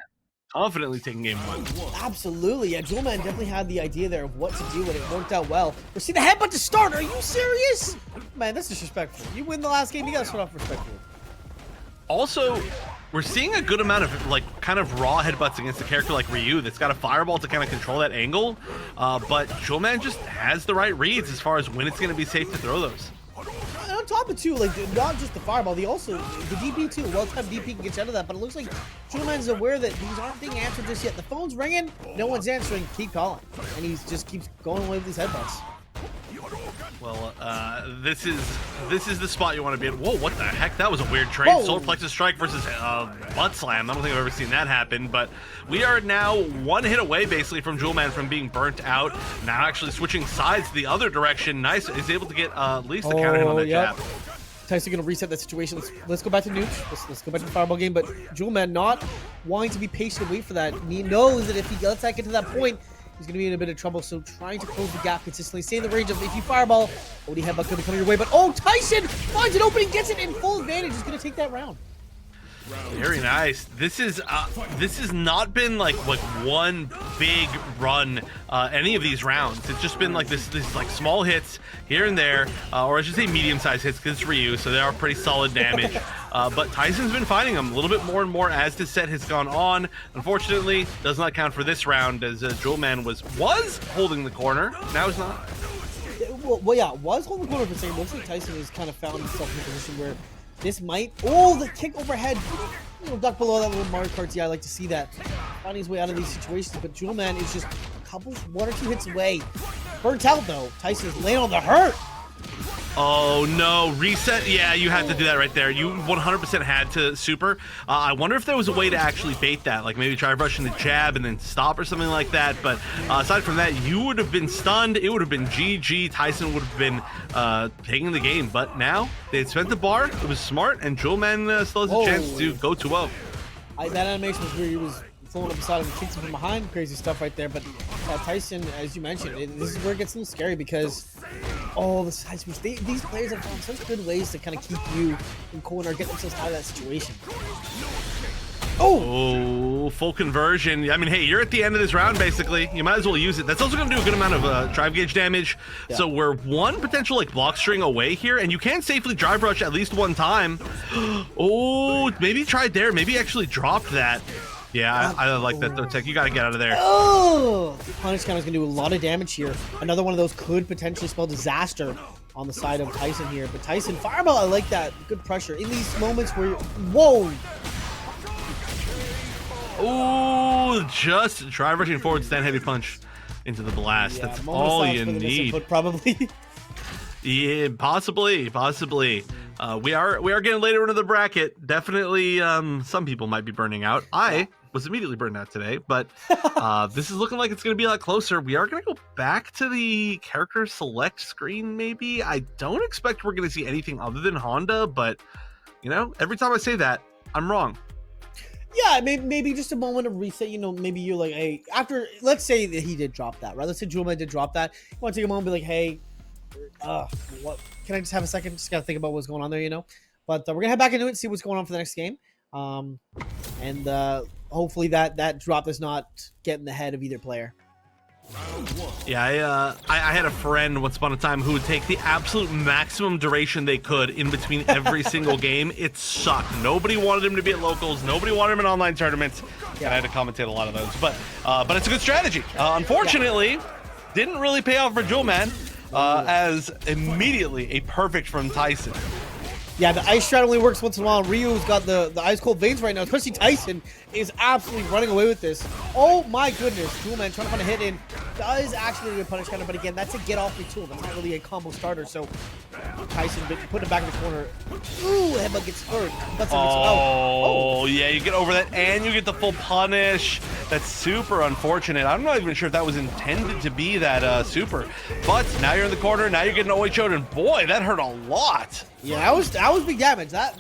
confidently taking game 1. Absolutely, yeah. Jewelman definitely had the idea there of what to do, and it worked out well. We're seeing the headbutt to start. Are you serious? Man, that's disrespectful. You win the last game, you got to start off respectfully. Also, we're seeing a good amount of like kind of raw headbutts against a character like Ryu that's got a fireball to kind of control that angle, but Jewelman just has the right reads as far as when it's going to be safe to throw those. And on top of too, like not just the fireball, the DP too. Well-timed DP can get you out of that, but it looks like Jewelman's aware that these aren't being answered just yet. The phone's ringing, no one's answering. Keep calling, and he just keeps going away with these headbutts. Well, this is the spot you want to be in. Whoa, what the heck? That was a weird trade. Whoa. Solar plexus strike versus butt slam. I don't think I've ever seen that happen, but we are now one hit away basically from Jewelman from being burnt out. Now actually switching sides the other direction. Nice, is able to get at least a counter hit on that jab. Tayson gonna reset that situation. Let's go back to Nooch. Let's go back to the fireball game, but Jewelman not wanting to be patient and wait for that. He knows that if he lets that get to that point, he's going to be in a bit of trouble, so trying to close the gap consistently. Stay in the range of if you fireball, OD headbutt could be coming your way, but oh, Tayson finds an opening, gets it in full advantage, is going to take that round. Very nice. This has not been like one big run any of these rounds. It's just been like this like small hits here and there, or I should say medium-sized hits because it's Ryu, so they are pretty solid damage. But Tayson's been finding them a little bit more and more as this set has gone on. Unfortunately, does not count for this round as jewelman was holding the corner. Now he's not. Well, yeah, was holding the corner for a second. Looks like Tayson has kind of found himself in a position where this might. Oh, the kick overhead. Duck below that little Mario Kart. Yeah, I like to see that. Finding his way out of these situations. But jewelman is just a couple, 1 or 2 hits away. Burnt out, though. Tayson is laying on the hurt. Oh, no. Reset. Yeah, you had to do that right there. You 100% had to super. I wonder if there was a way to actually bait that. Like maybe try rushing the jab and then stop or something like that. But aside from that, you would have been stunned. It would have been GG. Tayson would have been taking the game. But now they had spent the bar. It was smart. And jewelman still has a chance to go 2-0. That animation was weird. He was throwing up the side and kicks him from behind. Crazy stuff right there. But Tayson, as you mentioned, this is where it gets a little scary because the side switch. These players have found such good ways to kind of keep you in corner, get themselves out of that situation. Oh, full conversion. I mean, hey, you're at the end of this round, basically. You might as well use it. That's also going to do a good amount of drive gauge damage. Yeah. So we're one potential like block string away here, and you can safely drive rush at least one time. Oh, maybe tried there. Maybe actually dropped that. Yeah, I like that though, Tech. You got to get out of there. Oh, punish counter is going to do a lot of damage here. Another one of those could potentially spell disaster on the side of Tayson here. But Tayson, fireball, I like that. Good pressure. In these moments where whoa. Oh, just drive rushing forward, stand heavy punch into the blast. Yeah, that's all you need. Probably. Yeah, possibly. We are getting later into the bracket. Definitely, some people might be burning out. I was immediately burned out today, but this is looking like it's going to be a lot closer. We are going to go back to the character select screen, maybe. I don't expect we're going to see anything other than Honda, but, you know, every time I say that, I'm wrong. Yeah, maybe just a moment of reset. You know, maybe you're like, hey, after, let's say that he did drop that, right? Let's say jewelman did drop that. You want to take a moment and be like, hey, what? Can I just have a second? Just got to think about what's going on there, you know? But we're going to head back into it and see what's going on for the next game. And hopefully that drop does not get in the head of either player. Yeah, I had a friend once upon a time who would take the absolute maximum duration they could in between every single game. It sucked. Nobody wanted him to be at locals. Nobody wanted him in online tournaments. Yeah. And I had to commentate a lot of those. But it's a good strategy. Unfortunately, didn't really pay off for jewelman as immediately a perfect from Tayson. Yeah, the ice shroud only works once in a while. Ryu's got the ice cold veins right now, especially Tayson is absolutely running away with this. Oh my goodness, jewelman trying to find a hit in. Does actually do a punish counter, but again, that's a get off your tool. That's not really a combo starter, so Tayson put it back in the corner. Ooh, headbutt gets hurt. Yeah, you get over that and you get the full punish. That's super unfortunate. I'm not even sure if that was intended to be that super, but now you're in the corner, now you're getting OHO'd, and boy, that hurt a lot. Yeah, that was big damage. That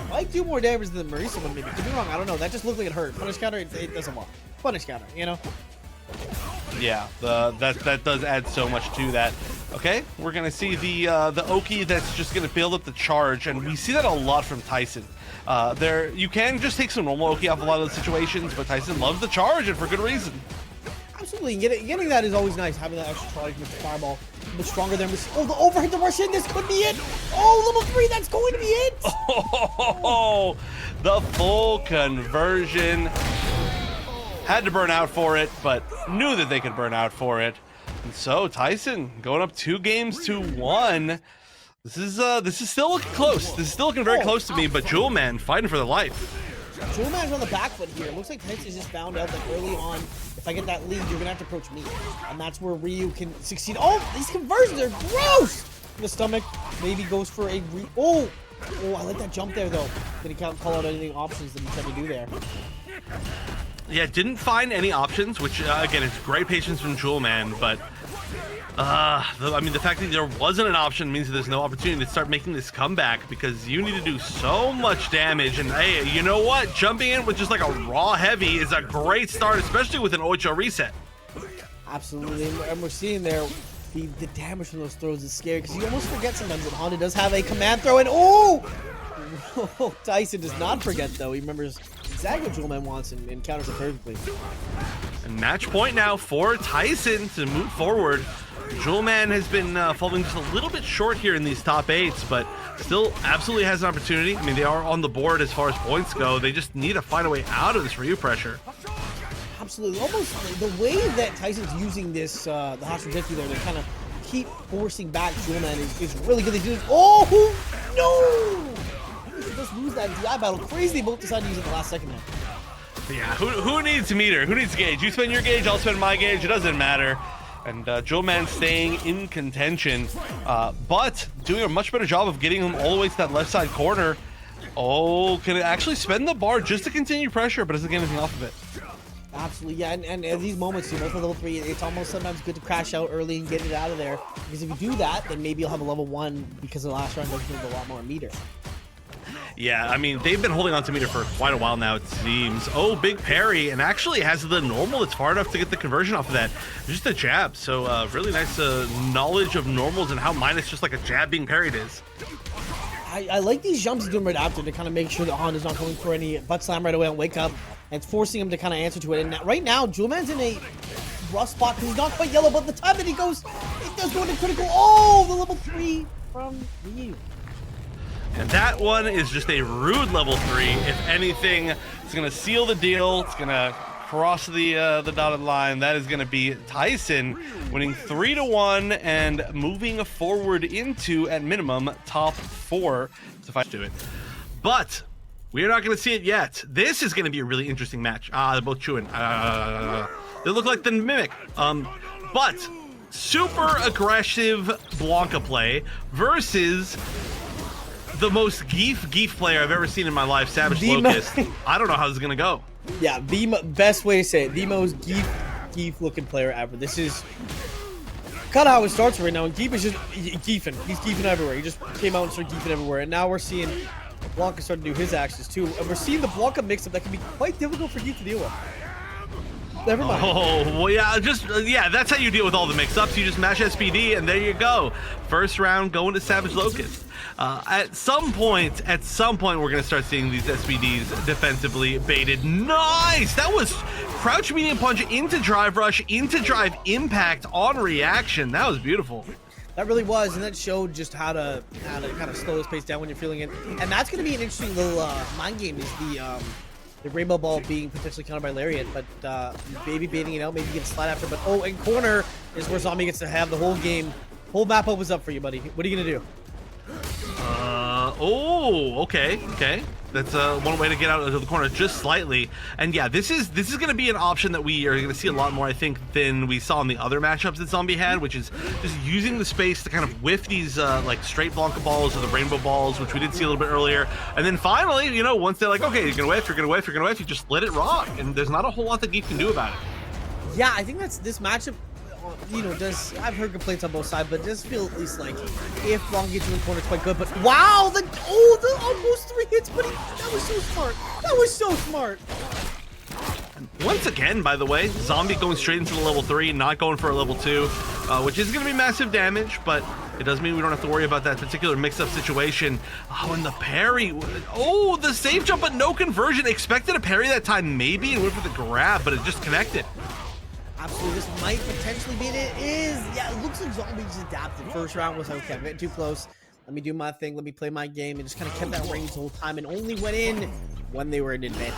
might do more damage than the Marisa one, maybe. Could be wrong, I don't know. That just looked like it hurt. Punish counter, it doesn't work. Punish counter, you know? Yeah, that does add so much to that. Okay, we're gonna see the Oki that's just gonna build up the charge, and we see that a lot from Tayson. You can just take some normal Oki off a lot of the situations, but Tayson loves the charge, and for good reason. Absolutely, getting that is always nice. Having that extra charge with the fireball, a bit stronger than this. Oh, the overhit to rush in. This could be it. Oh, level 3, that's going to be it. Oh, the full conversion. Had to burn out for it, but knew that they could burn out for it. And so Tayson going up 2 games to 1. This is still looking close. This is still looking very close to me, but jewelman fighting for their life. Jewelman's on the back foot here. It looks like Tayson just found out that early on, if I get that lead, you're gonna have to approach me, and that's where Ryu can succeed. Oh, these conversions are gross. In the stomach, maybe goes for a oh, I like that jump there though. Did he call out anything options that he tried to do there? Yeah, didn't find any options, which again, it's great patience from jewelman, but I mean, the fact that there wasn't an option means that there's no opportunity to start making this comeback, because you need to do so much damage. And hey, you know what? Jumping in with just like a raw heavy is a great start, especially with an Ocho reset. Absolutely, and we're seeing there the damage from those throws is scary, because you almost forget sometimes that Honda does have a command throw, and oh! Oh, Tayson does not forget, though. He remembers exactly what jewelman wants and counters it perfectly. And match point now for Tayson to move forward. Jewelman has been falling just a little bit short here in these top 8s, but still absolutely has an opportunity. I mean, they are on the board as far as points go. They just need to find a way out of this Ryu pressure. Absolutely. Almost the way that Tayson's using this, the hostage there to kind of keep forcing back Jewelman is really good. They do. Oh, no! He just lose that DI battle. Crazy, they both decided to use it in the last second there. Yeah, who needs meter? Who needs gauge? You spend your gauge, I'll spend my gauge. It doesn't matter. And Jewelman staying in contention, but doing a much better job of getting him all the way to that left side corner. Oh, can it actually spend the bar just to continue pressure, but doesn't get anything off of it? Absolutely, yeah, and at these moments, you know, for level 3, it's almost sometimes good to crash out early and get it out of there. Because if you do that, then maybe you'll have a level 1 because the last round does move a lot more meter. Yeah, I mean, they've been holding on to meter for quite a while now, it seems. Oh, big parry, and actually has the normal that's far enough to get the conversion off of that. Just a jab, so really nice knowledge of normals and how minus just like a jab being parried is. I like these jumps doing right after to kind of make sure that Honda's not going for any butt slam right away on wake up, and it's forcing him to kind of answer to it. And right now, Jewelman's in a rough spot because he's not quite yellow, but the time that he goes, it does go into critical. Oh, the level 3 from Ryu. And that one is just a rude level 3. If anything, it's going to seal the deal. It's going to cross the dotted line. That is going to be Tayson winning 3-1 and moving forward into, at minimum, top 4 to fight to it. But we're not going to see it yet. This is going to be a really interesting match. They're both chewing. They look like the Mimic. But super aggressive Blanka play versus the most Geef player I've ever seen in my life, SavageLocust. I don't know how this is gonna go. Yeah, the best way to say it, the most Geef looking player ever. This is kind of how it starts right now, and Geef is just geefing. He's geefing everywhere. He just came out and started geefing everywhere, and now we're seeing Blanka start to do his actions too, and we're seeing the Blanka mix-up that can be quite difficult for Geef to deal with. Never mind. Oh, well, yeah, yeah, that's how you deal with all the mix-ups. You just mash SPD, and there you go. First round going to SavageLocust. At some point, we're going to start seeing these SPDs defensively baited. Nice! That was crouch medium punch into drive rush, into drive impact on reaction. That was beautiful. That really was, and that showed just how to kind of slow this pace down when you're feeling it. And that's going to be an interesting little mind game, is the rainbow ball being potentially countered by Lariat, but maybe baiting it out, maybe get a slide after. But oh, and corner is where Zombie gets to have the whole game. Whole map opens up for you, buddy. What are you going to do? Oh, okay. That's one way to get out of the corner just slightly. And yeah, this is going to be an option that we are going to see a lot more, I think, than we saw in the other matchups that Zombie had, which is just using the space to kind of whiff these like straight Blanka balls or the rainbow balls, which we did see a little bit earlier. And then finally, you know, once they're like, okay, you're going to whiff, you just let it rock. And there's not a whole lot that Geef can do about it. Yeah, I think that's this matchup. You know, I've heard complaints on both sides, but it does feel at least like if Blanka gets you in the corner, it's quite good. But wow, the almost 3 hits, buddy. That was so smart. That was so smart. Once again, by the way, Zombie going straight into the level 3, not going for a level 2, which is going to be massive damage, but it does mean we don't have to worry about that particular mix-up situation. Oh, and the parry. Oh, the safe jump, but no conversion. Expected a parry that time, maybe, and went for the grab, but it just connected. Absolutely, this might potentially be it. It is. Yeah, it looks like Zombie just adapted. First round was okay, I'm getting too close. Let me do my thing. Let me play my game, and just kind of kept that range the whole time, and only went in when they were in advantage.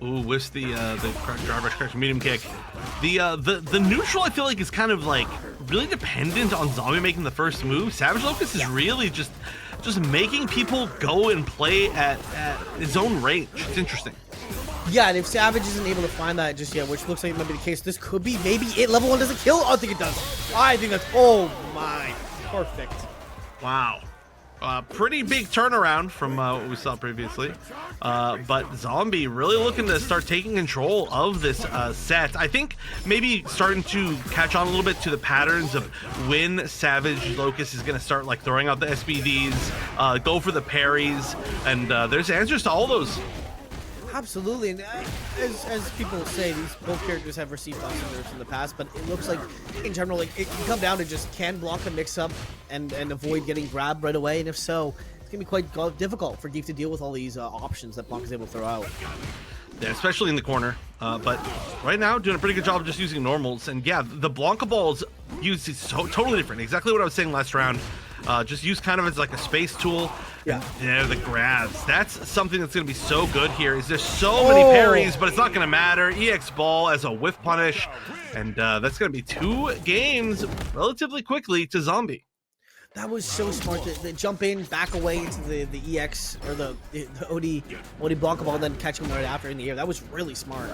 Ooh, whiffs the drive rush crash medium kick. The neutral, I feel like, is kind of like really dependent on Zombie making the first move. SavageLocust is really just making people go and play at his own range. It's interesting. Yeah, and if Savage isn't able to find that just yet, which looks like it might be the case, this could be maybe it. Level 1 doesn't kill. I think it does. I think that's, oh my, perfect. Wow. Pretty big turnaround from what we saw previously. But Zombie really looking to start taking control of this set. I think maybe starting to catch on a little bit to the patterns of when SavageLocust is going to start like throwing out the SBDs, go for the parries, and there's answers to all those. Absolutely, and as people say, these both characters have received lots of nerfs in the past, but it looks like, in general, like, it can come down to just can Blanka mix up and avoid getting grabbed right away, and if so, it's going to be quite difficult for Geef to deal with all these options that Blanka's able to throw out. Yeah, especially in the corner. But right now, doing a pretty good job of just using normals. And yeah, the Blanka balls used is so totally different. Exactly what I was saying last round. Just used kind of as like a space tool. Yeah. And the grabs. That's something that's going to be so good here. Is there's so many parries, but it's not going to matter. EX ball as a whiff punish. And that's going to be 2 games relatively quickly to Zombie. That was so smart to jump in, back away into the EX or the OD Blanka ball, and then catch him right after in the air. That was really smart.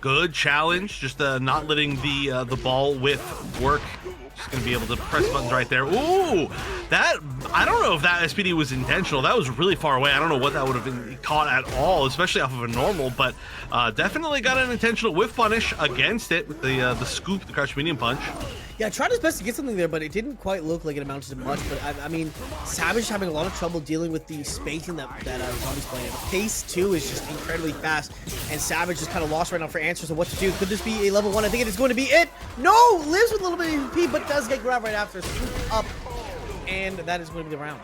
Good challenge, just not letting the ball whiff work. Just gonna be able to press buttons right there. Ooh, that, I don't know if that SPD was intentional. That was really far away. I don't know what that would have been caught at all, especially off of a normal, but definitely got an intentional whiff punish against it with the scoop, the crouch medium punch. Yeah, tried his best to get something there, but it didn't quite look like it amounted to much. But I mean, Savage having a lot of trouble dealing with the spacing that Zombie's playing. The pace too is just incredibly fast, and Savage is kind of lost right now for answers of what to do. Could this be a level 1? I think it is going to be it. No, lives with a little bit of EP, but does get grabbed right after. Swoop up, and that is going to be the round.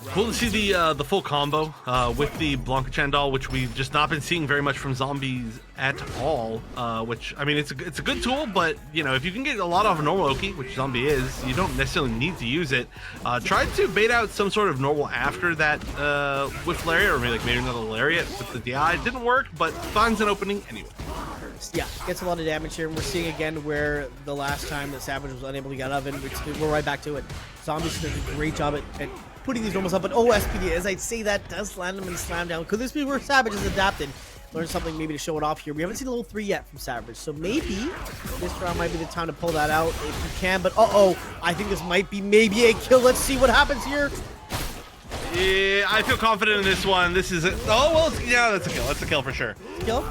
Cool to see the full combo with the Blanka Chandal, which we've just not been seeing very much from Zombies at all. Which, I mean, it's a good tool, but you know, if you can get a lot off a normal Oki, which Zombie is, you don't necessarily need to use it. Tried to bait out some sort of normal after that with Lariat, or maybe another Lariat with the DI. It didn't work, but finds an opening anyway. Yeah, gets a lot of damage here, and we're seeing again where the last time that Savage was unable to get out of it, we're right back to it. Zombies did a great job at putting these normals up, but SPD, as I say that, does land them and slam down. Could this be where Savage has adapted? Learn something maybe to show it off here. We haven't seen level 3 yet from Savage, so maybe this round might be the time to pull that out if you can, but I think this might be maybe a kill. Let's see what happens here. Yeah, I feel confident in this one. This is yeah, that's a kill. That's a kill for sure. Kill?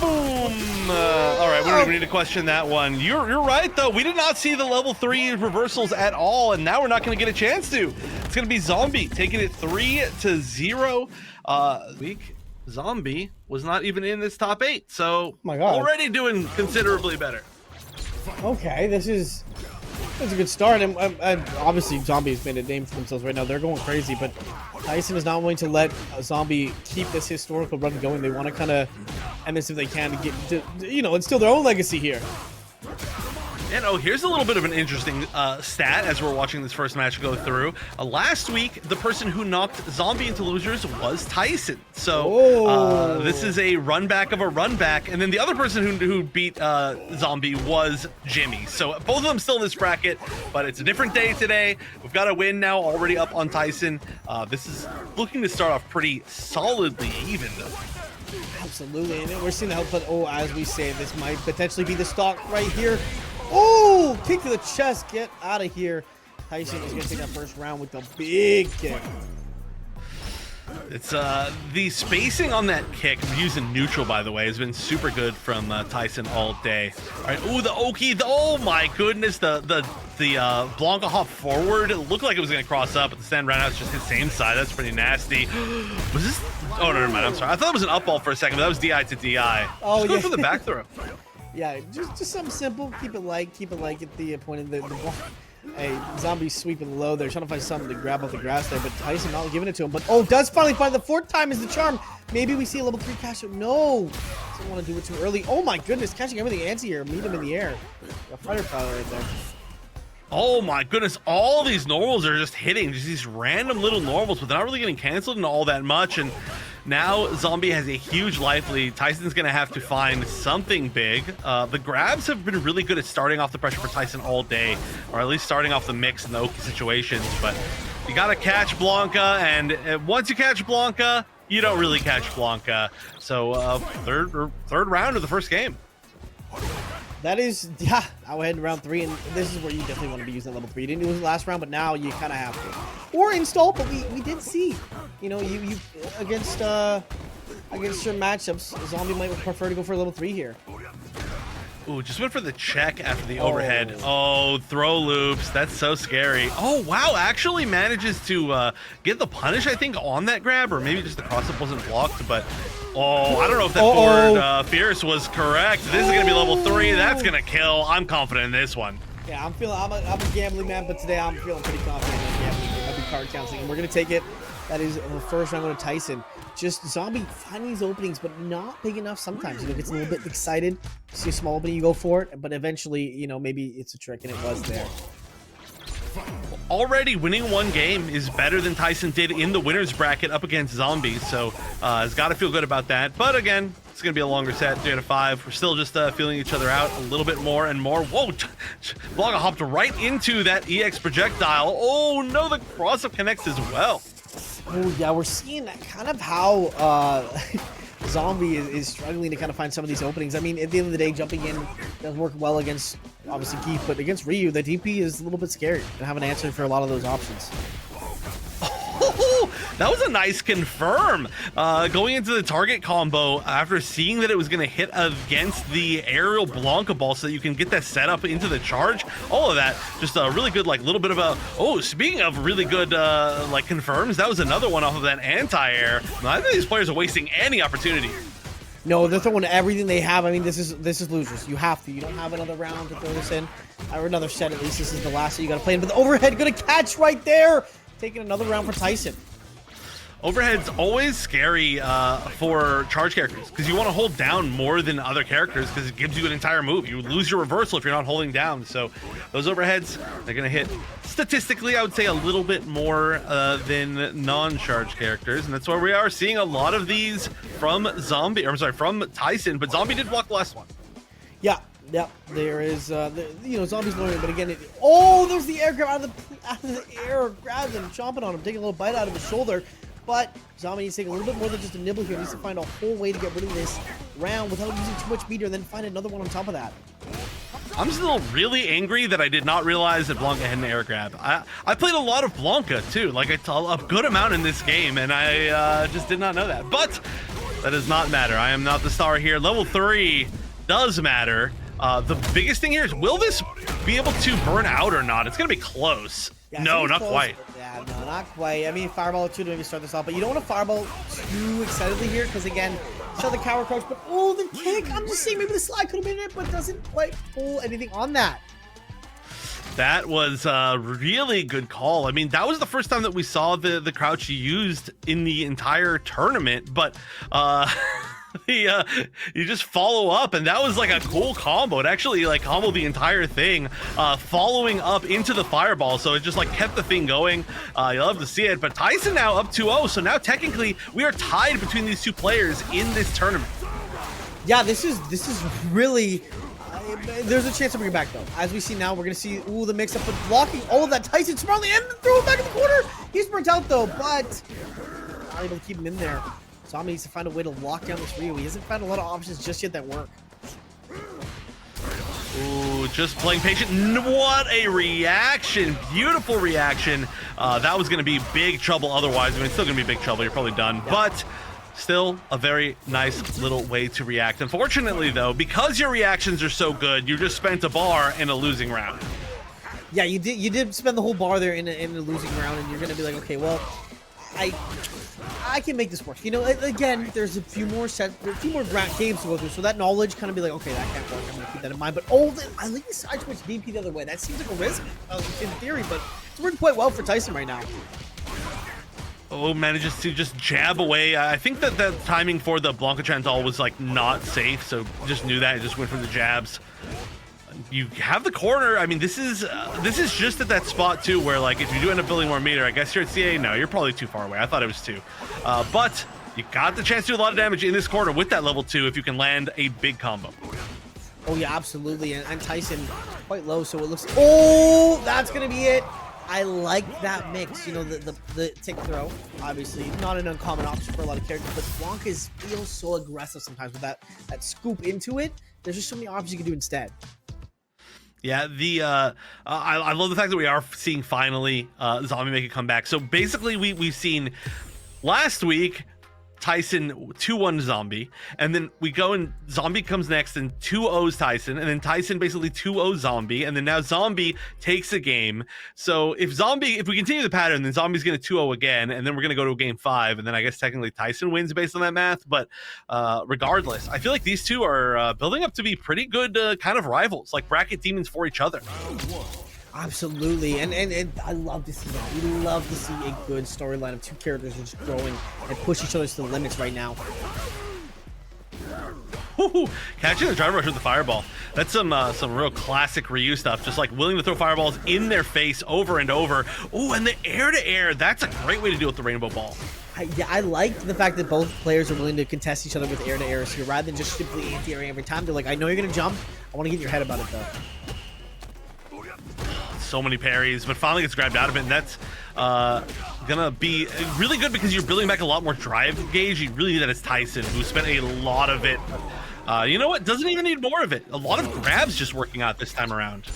Boom! All right, we don't even need to question that one. You're right, though. We did not see the level 3 reversals at all, and now we're not going to get a chance to. It's going to be Zombie taking it 3-0. Week Zombie was not even in this top 8, so my God, already doing considerably better. Okay, that's a good start, and obviously Zombie's made a name for themselves right now. They're going crazy, but Tayson is not willing to let Zombie keep this historical run going. They want to kind of end this if they can to get to, you know, instill their own legacy here. And here's a little bit of an interesting stat as we're watching this first match go through. Last week, the person who knocked Zombie into losers was Tayson. So this is a run back of a run back. And then the other person who beat Zombie was Jimmy. So both of them still in this bracket, but it's a different day today. We've got a win now, already up on Tayson. This is looking to start off pretty solidly even, though. Absolutely, and we're seeing the help, but as we say, this might potentially be the stock right here. Oh, kick to the chest, get out of here. Tayson is going to take that first round with the big kick. It's the spacing on that kick, using neutral, by the way, has been super good from Tayson all day. All right, ooh, the Oki, oh my goodness, the Blanka hop forward. It looked like it was going to cross up, but the stand ran out just his same side. That's pretty nasty. Was this? Oh, never mind. I'm sorry. I thought it was an up ball for a second, but that was DI to DI. Oh, just go for the back throw. Yeah, just something simple. Keep it light. Get the point of the ball. Hey, Zombie sweeping low there, trying to find something to grab off the grass there, but Tayson not giving it to him. But does finally find the 4th time is the charm. Maybe we see a level 3 cash out. No, doesn't want to do it too early. Oh my goodness, catching everything anti-air, meet him in the air. A fighter pilot right there. Oh my goodness, all these normals are just hitting, just these random little normals, but they're not really getting canceled into all that much. And now Zombie has a huge life lead. Tyson's gonna have to find something big. The grabs have been really good at starting off the pressure for Tayson all day, or at least starting off the mix in the Oki situations. But you gotta catch Blanka, and once you catch Blanka, you don't really catch Blanka. So third round of the first game. That is, yeah, I'll head in round 3, and this is where you definitely want to be using level 3. You didn't do it last round, but now you kind of have to. Or install, but we did see, you know, you against certain matchups, Zombie might prefer to go for level 3 here. Ooh, just went for the check after the overhead. Oh, throw loops. That's so scary. Oh, wow. Actually manages to get the punish, I think, on that grab, or maybe just the cross-up wasn't blocked, but I don't know if that forward Fierce was correct. This is going to be level 3. That's going to kill. I'm confident in this one. Yeah, I'm a gambling man, but today I'm feeling pretty confident in gambling. card counting, and we're going to take it. That is the first round going to Tayson. Just Zombie finding these openings, but not big enough sometimes. You know, gets a little bit excited. See a small opening, you go for it, but eventually, you know, maybe it's a trick, and it was there. Already winning one game is better than Tayson did in the winner's bracket up against Zombie, so has got to feel good about that. But again, it's going to be a longer set, 3 out of 5. We're still just feeling each other out a little bit more and more. Whoa, Blanka hopped right into that EX projectile. Oh no, the cross-up connects as well. Oh yeah, we're seeing kind of how Zombie is struggling to kind of find some of these openings. I mean, at the end of the day, jumping in does work well against, obviously, Geef, but against Ryu, the DP is a little bit scary. Gonna have an answer for a lot of those options. Oh, that was a nice confirm. Going into the target combo after seeing that it was going to hit against the aerial Blanka ball so that you can get that setup into the charge. All of that, just a really good, like, little bit of a... Oh, speaking of really good, like, confirms, that was another one off of that anti-air. Neither of these players are wasting any opportunity. No, they're throwing everything they have. I mean, this is losers. You have to. You don't have another round to throw this in, or another set at least. This is the last that you got to play in. But the overhead going to catch right there. Taking another round for Tayson. Overhead's always scary for charge characters because you want to hold down more than other characters because it gives you an entire move. You lose your reversal if you're not holding down. So those overheads, they're going to hit statistically, I would say, a little bit more than non-charge characters. And that's why we are seeing a lot of these from Zombie, or I'm sorry, from Tayson, but Zombie did block the last one. Yeah. Yep, there is, you know, Zombie's learning, but again, oh, there's the air grab out of the air, grabs him, chomping on him, taking a little bite out of his shoulder, but Zombie needs to take a little bit more than just a nibble here. He needs to find a whole way to get rid of this round without using too much meter, and then find another one on top of that. I'm still really angry that I did not realize that Blanka had an air grab. I played a lot of Blanka, too, like a good amount in this game, and I just did not know that, but that does not matter. I am not the star here. Level 3 does matter. The biggest thing here is, will this be able to burn out or not? It's going to be close. Yeah, no, not close. quite. Yeah, no, not quite. I mean, Fireball 2 to maybe start this off, but you don't want to Fireball too excitedly here because, again, still the cower crouch, but oh, the kick. I'm just saying maybe the slide could have been it, but doesn't quite pull anything on that. That was a really good call. I mean, that was the first time that we saw the crouch used in the entire tournament, but you just follow up, and that was like a cool combo. It actually like comboed the entire thing, following up into the fireball, so it just like kept the thing going. You'll love to see it, but Tayson now up 2-0, so now technically we are tied between these two players in this tournament. Yeah, this is really... there's a chance to bring it back, though. As we see now, we're going to see, ooh, the mix-up, but blocking all of that. Tayson smartly and throw it back in the corner. He's burnt out, though, but not able to keep him in there. Zombie needs to find a way to lock down this Ryu. He hasn't found a lot of options just yet that work. Ooh, just playing patient. What a reaction. Beautiful reaction. That was going to be big trouble otherwise. I mean, it's still going to be big trouble. You're probably done. Yeah. But still a very nice little way to react. Unfortunately, though, because your reactions are so good, you just spent a bar in a losing round. Yeah, you did spend the whole bar there in a losing round, and you're going to be like, okay, well, I can make this work. You know, again, there's a few more games to go through, so that knowledge kind of be like, okay, that can't work. I'm going to keep that in mind. But I like the side switch DP the other way. That seems like a risk in theory, but it's working quite well for Tayson right now. Oh, manages to just jab away. I think that the timing for the Blanka Chantal was like not safe, so just knew that. Just went for the jabs. You have the corner. I mean, this is just at that spot too, where like if you do end up building more meter, I guess you're at CA. No, you're probably too far away. I thought it was 2, but you got the chance to do a lot of damage in this corner with that level 2 if you can land a big combo. Oh yeah, absolutely. And Tayson quite low, so it looks. Oh, that's gonna be it. I like that mix. You know, the tick throw, obviously not an uncommon option for a lot of characters, but Blanka feels so aggressive sometimes with that scoop into it. There's just so many options you can do instead. Yeah, I love the fact that we are seeing finally Zombie make a comeback. So basically, we've seen last week Tayson 2-1 Zombie, and then we go and Zombie comes next and 2-0s Tayson, and then Tayson basically 2-0 Zombie, and then now Zombie takes a game. So if we continue the pattern, then Zombie's going to 2-0 again, and then we're going to go to a game 5, and then I guess technically Tayson wins based on that math. But regardless, I feel like these two are building up to be pretty good kind of rivals, like bracket demons for each other. Absolutely, and I love to see that. We love to see a good storyline of two characters just growing and push each other to the limits right now. Woo-hoo. Catching the driver rush with the fireball. That's some real classic Ryu stuff. Just like willing to throw fireballs in their face over and over. Ooh, and the air to air. That's a great way to deal with the rainbow ball. Yeah, I like the fact that both players are willing to contest each other with air to airs here rather than just simply anti-airing every time. They're like, I know you're gonna jump. I want to get in your head about it though. So many parries, but finally gets grabbed out of it, and that's gonna be really good because you're building back a lot more drive gauge. You really need that as Tayson, who spent a lot of it. You know what? Doesn't even need more of it. A lot of grabs just working out this time around.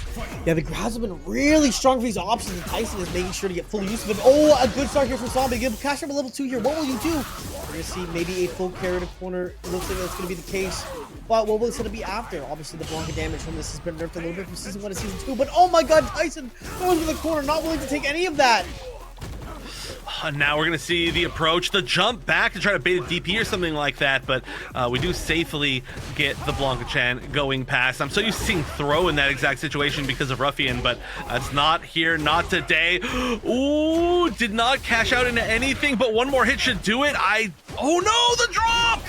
Yeah, the grabs have been really strong for these options, and Tayson is making sure to get full use of it. Oh, a good start here for Zombie. Give Cash up a level 2 here. What will you do? We're gonna see maybe a full carry to corner. It looks like that's gonna be the case. But what will it gonna be after? Obviously, the Blanka damage from this has been nerfed a little bit from season 1 to season 2. But oh my God, Tayson goes in the corner, not willing to take any of that. Now we're going to see the approach, the jump back to try to bait a DP or something like that, but we do safely get the Blanka-chan going past. I'm so used to seeing throw in that exact situation because of Ruffian, but it's not here, not today. Ooh, did not cash out into anything, but one more hit should do it. Oh no, the drop!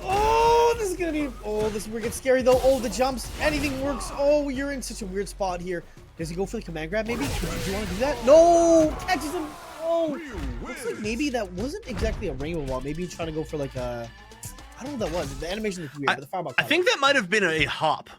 Oh, this is gonna be, this is where it gets scary though. Oh, the jumps, anything works. Oh, you're in such a weird spot here. Does he go for the command grab maybe? Do you want to do that? No! Catches him! Oh! Looks like maybe that wasn't exactly a rainbow ball. Maybe he's trying to go for like a... I don't know what that was. The animation looked weird, but the fireball... I think that might have been a hop.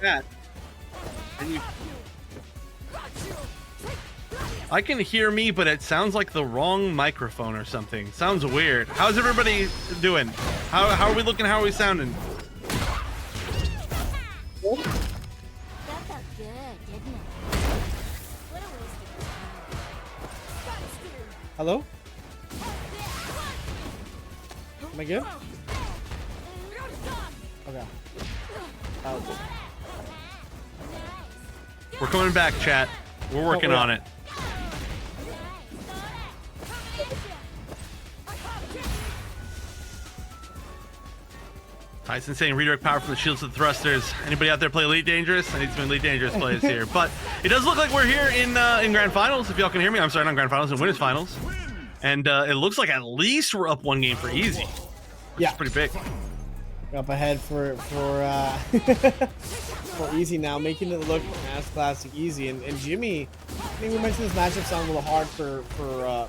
That. And you... I can hear me, but it sounds like the wrong microphone or something. Sounds weird. How's everybody doing? How are we looking? How are we sounding? That felt good, didn't it? What a waste of time. Hello? Am I good? Okay. We're coming back, chat. We're working on it. Tayson saying redirect power from the shields to the thrusters. Anybody out there play Elite Dangerous? I need some Elite Dangerous plays here. But it does look like we're here in Grand Finals. If y'all can hear me, I'm sorry, not Grand Finals, in Winners Finals. And it looks like at least we're up 1 game for Easy. Yeah. Pretty big. Up ahead for for Easy now, making it look as classic Easy. And Jimmy, I think we mentioned this matchup sound a little hard for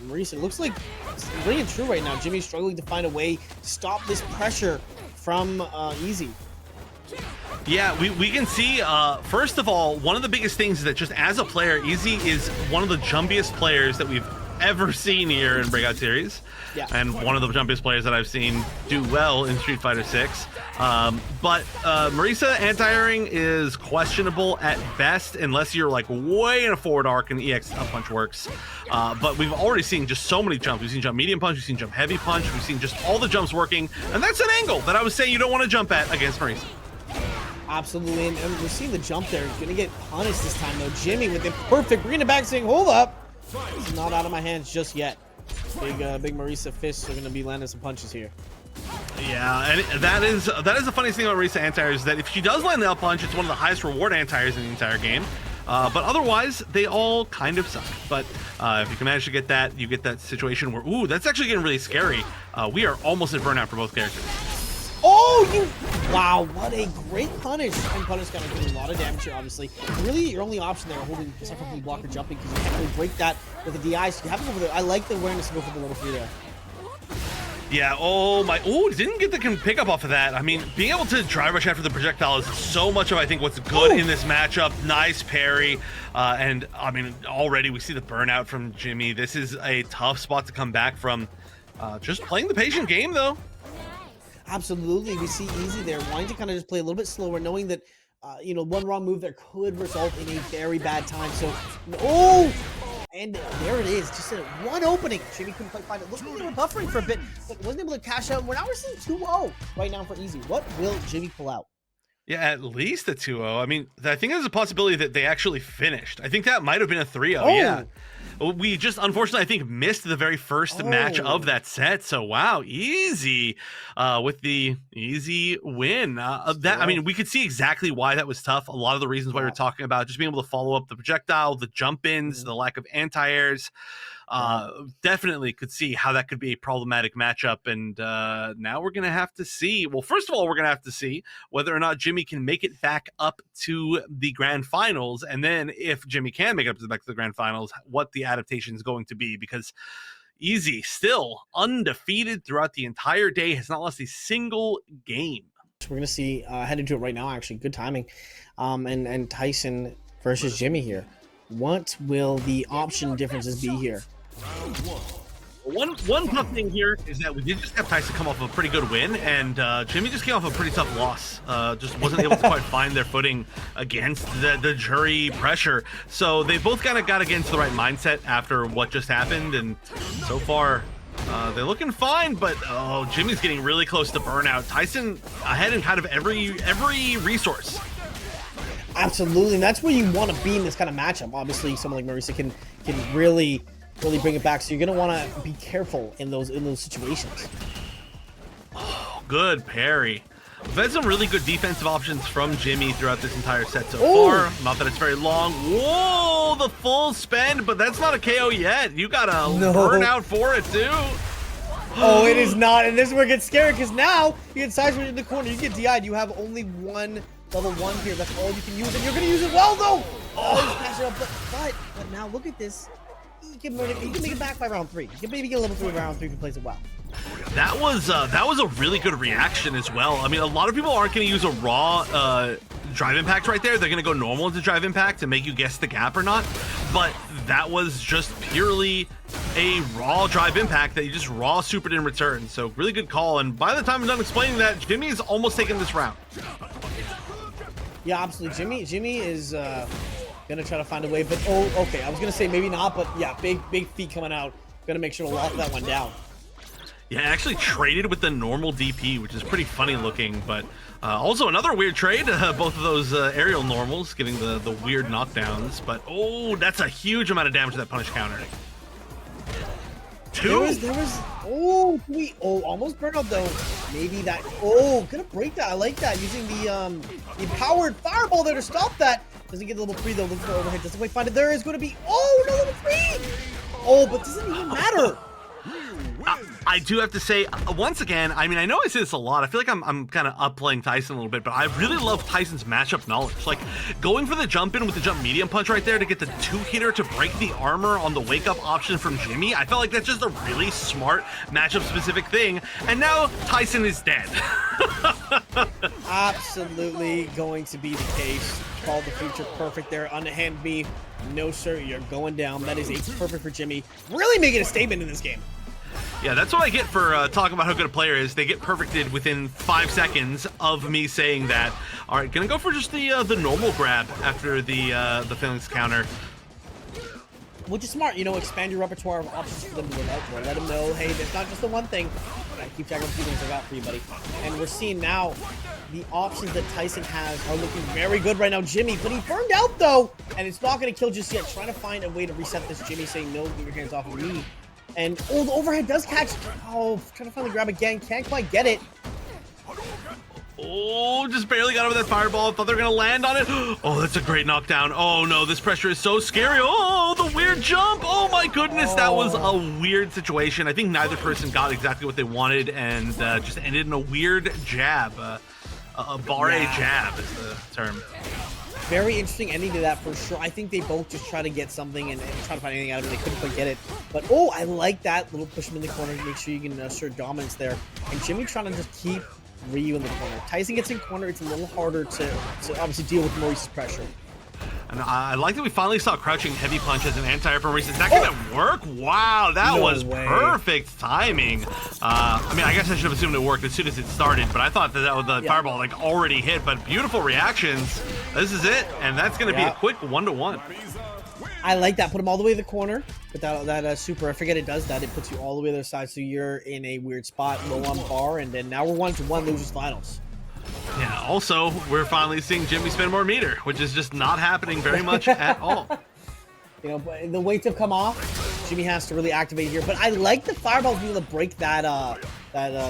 Marisa. It looks like it's really true right now. Jimmy's struggling to find a way to stop this pressure from Easy. Yeah, we can see, first of all, one of the biggest things is that just as a player, Easy is one of the jumpiest players that we've ever seen here in Breakout Series. Yeah. And one of the jumpiest players that I've seen do well in Street Fighter 6. But Marisa anti-airing is questionable at best unless you're like way in a forward arc and EX up punch works. But we've already seen just so many jumps. We've seen jump medium punch, we've seen jump heavy punch, we've seen just all the jumps working. And that's an angle that I was saying you don't want to jump at against Marisa. Absolutely, and we're seeing the jump there. He's gonna get punished this time though. Jimmy with the perfect bringing it back, saying, "Hold up, it's not out of my hands just yet." Big Marisa fists are gonna be landing some punches here. Yeah, and that is the funniest thing about Marisa anti-airs is that if she does land the up punch, it's one of the highest reward anti-airs in the entire game. But otherwise, they all kind of suck. But if you can manage to get that, you get that situation where, ooh, that's actually getting really scary. We are almost at burnout for both characters. Oh, wow, what a great punish. And punish kind of doing a lot of damage here, obviously. Really, your only option there, holding separately block or jumping, because you can't really break that with the DI, so you have to go for the, I like the awareness to go for the level 3 there. Yeah, oh my, oh, didn't get the pickup off of that. I mean, being able to drive rush after the projectile is so much of, I think, what's good in this matchup. Nice parry. And, I mean, already we see the burnout from Jimmy. This is a tough spot to come back from. Just playing the patient game, though. Absolutely. We see Easy there wanting to kind of just play a little bit slower, knowing that, you know, one wrong move there could result in a very bad time. So, oh! And there it is, just one opening. Jimmy couldn't quite find it. Looks like they were buffering for a bit, but wasn't able to cash out. We're seeing 2-0 right now for Easy. What will Jimmy pull out? Yeah, at least a 2-0. I mean, I think there's a possibility that they actually finished. I think that might have been a 3-0, yeah. We just, unfortunately, I think, missed the very first match of that set. So, wow, Easy with the easy win. I mean, we could see exactly why that was tough. A lot of the reasons why we're talking about just being able to follow up the projectile, the jump-ins, the lack of anti-airs. Definitely could see how that could be a problematic matchup. And now we're going to have to see. Well, first of all, we're going to have to see whether or not Jimmy can make it back up to the grand finals. And then if Jimmy can make it back to the grand finals, what the adaptation is going to be, because Easy still undefeated throughout the entire day, has not lost a single game. We're going to see, head into it right now, actually. Good timing. And Tayson versus Jimmy here. What will the option differences be here? One tough thing here is that we did just have Tayson come off of a pretty good win, and Jimmy just came off a pretty tough loss. Just wasn't able to quite find their footing against the Juri pressure. So they both kind of got against the right mindset after what just happened, and so far they're looking fine. But Jimmy's getting really close to burnout. Tayson ahead in kind of every resource. Absolutely, and that's where you want to be in this kind of matchup. Obviously, someone like Marisa can really bring it back. So you're gonna want to be careful in those situations. Oh, good parry. We've had some really good defensive options from Jimmy throughout this entire set so far. Not that it's very long. Whoa, the full spend, but that's not a KO yet. You got a burnout for it too. Oh, it is not, and this is where it gets scary, because now you get sideswitch in the corner. You get DI'd. You have only one level 1 here. That's all you can use, and you're gonna use it well though. Oh, you pass it up, but now look at this. He can make it back by round 3. You can maybe get a level 3 round 3 if he plays it well. That was a really good reaction as well. I mean, a lot of people aren't going to use a raw drive impact right there. They're going to go normal into drive impact and make you guess the gap or not. But that was just purely a raw drive impact that you just raw supered in return. So really good call. And by the time I'm done explaining that, Jimmy is almost taken this round. Yeah, absolutely. Jimmy is gonna try to find a way, but okay. I was gonna say maybe not, but yeah, big feet coming out. Gonna make sure to lock that one down. Yeah, actually traded with the normal DP, which is pretty funny looking, but also another weird trade. Both of those aerial normals getting the weird knockdowns, but that's a huge amount of damage to that punish counter. 2. There was almost burnout though. Maybe that. Gonna break that. I like that, using the powered fireball there to stop that. Doesn't get level 3 though. Looking for overhead. Doesn't quite find it. There is going to be no level 3. But doesn't even matter. I do have to say, once again, I mean, I know I say this a lot. I feel like I'm kind of upplaying Tayson a little bit, but I really love Tayson's matchup knowledge. Like, going for the jump in with the jump medium punch right there to get the 2-hitter to break the armor on the wake-up option from Jimmy. I felt like that's just a really smart matchup-specific thing, and now Tayson is dead. Absolutely going to be the case. Called the future perfect there. Underhand me. No, sir, you're going down. That is a perfect for Jimmy. Really making a statement in this game. Yeah, that's what I get for talking about how good a player is. They get perfected within 5 seconds of me saying that. All right, gonna go for just the normal grab after the Phoenix counter. Which is smart, expand your repertoire of options for them to look out for. Let them know, hey, there's not just the one thing. I keep track of a few things I got for you, buddy. And we're seeing now the options that Tayson has are looking very good right now. Jimmy, but he burned out though, and it's not going to kill just yet. Trying to find a way to reset this. Jimmy saying, no, get your hands off of me. And the overhead does catch. Trying to finally grab again. Can't quite get it. Just barely got over that fireball. Thought they were gonna land on it. That's a great knockdown. Oh no, this pressure is so scary. The weird jump. Oh my goodness, that was a weird situation. I think neither person got exactly what they wanted, and just ended in a weird jab. A barre jab is the term. very interesting ending to that for sure. I think they both just try to get something and try to find anything out of it. They couldn't quite get it. But, oh, I like that little push him in the corner to make sure you can assert dominance there. And Jimmy trying to just keep Ryu in the corner. Tayson gets in corner. It's a little harder to obviously deal with Marisa's pressure. And I like that we finally saw crouching heavy punch as an anti-air from Marisa. Is that gonna work? Wow, that was perfect timing. I mean, I guess I should have assumed it worked as soon as it started, but I thought that the fireball like already hit. But beautiful reactions. This is it, and that's gonna be a quick 1-to-1. I like that. Put him all the way to the corner. But that super, I forget it does that. It puts you all the way to the other side, so you're in a weird spot, low on bar, and then now we're 1-to-1, losers finals. Yeah, also, we're finally seeing Jimmy spend more meter, which is just not happening very much at all. You know, but the weights have come off. Jimmy has to really activate here. But I like the fireball being able to break that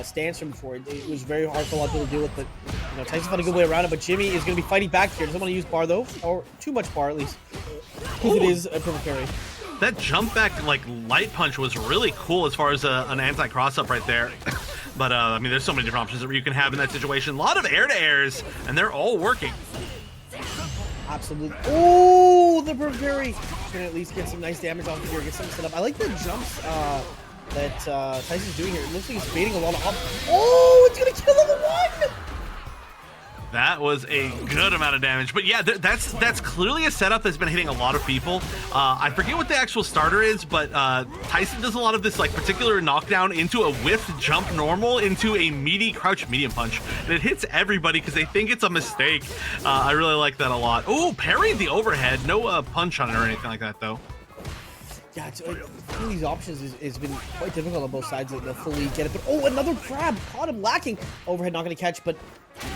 stance from before. It was very hard for a lot of people to deal with, but you know, Tyson's found a good way around it. But Jimmy is going to be fighting back here. Doesn't want to use bar though, or too much bar at least, because it is a perfect carry. That jump back like light punch was really cool as far as an anti-cross up right there. But I mean, there's so many different options that you can have in that situation. A lot of air-to-airs, and they're all working. Absolutely. Oh, the Burberry can at least get some nice damage off here, get something set up. I like the jumps that Tyson's doing here. It looks like he's baiting a lot of up. Oh, it's gonna kill level 1! That was a good amount of damage. But yeah, that's clearly a setup that's been hitting a lot of people. I forget what the actual starter is, but Tayson does a lot of this like particular knockdown into a whiff jump normal into a meaty crouch medium punch. And it hits everybody because they think it's a mistake. I really like that a lot. Oh, parried the overhead. No punch on it or anything like that, though. Yeah, it's, one of these options has been quite difficult on both sides to fully get it. But oh, another grab. Caught him lacking. Overhead not going to catch, but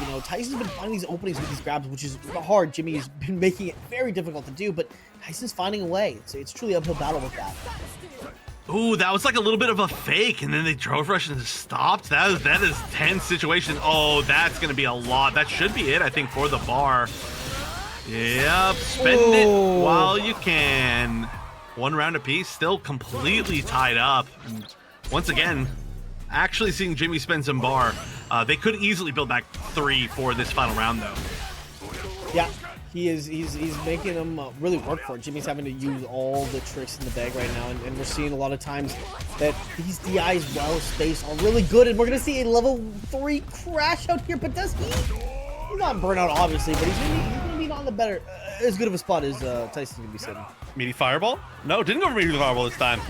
you know, Tyson's been finding these openings with these grabs, which is hard. Jimmy has been making it very difficult to do, but Tyson's finding a way. It's truly an uphill battle with that. Ooh, that was like a little bit of a fake, and then they drove rush and stopped. That is tense situation. Oh, that's going to be a lot. That should be it, I think, for the bar. Yep, spend it while you can. One round apiece, still completely tied up. And once again, actually seeing Jimmy spend some bar. They could easily build back 3 for this final round, though. Yeah, he's making them really work for it. Jimmy's having to use all the tricks in the bag right now, and we're seeing a lot of times that these DIs well spaced are really good, and we're going to see a level 3 crash out here, but does he? He's not burnout, obviously, but he's going to be on the better, as good of a spot as Tyson's going to be sitting. Meaty fireball? No, didn't go for meaty fireball this time.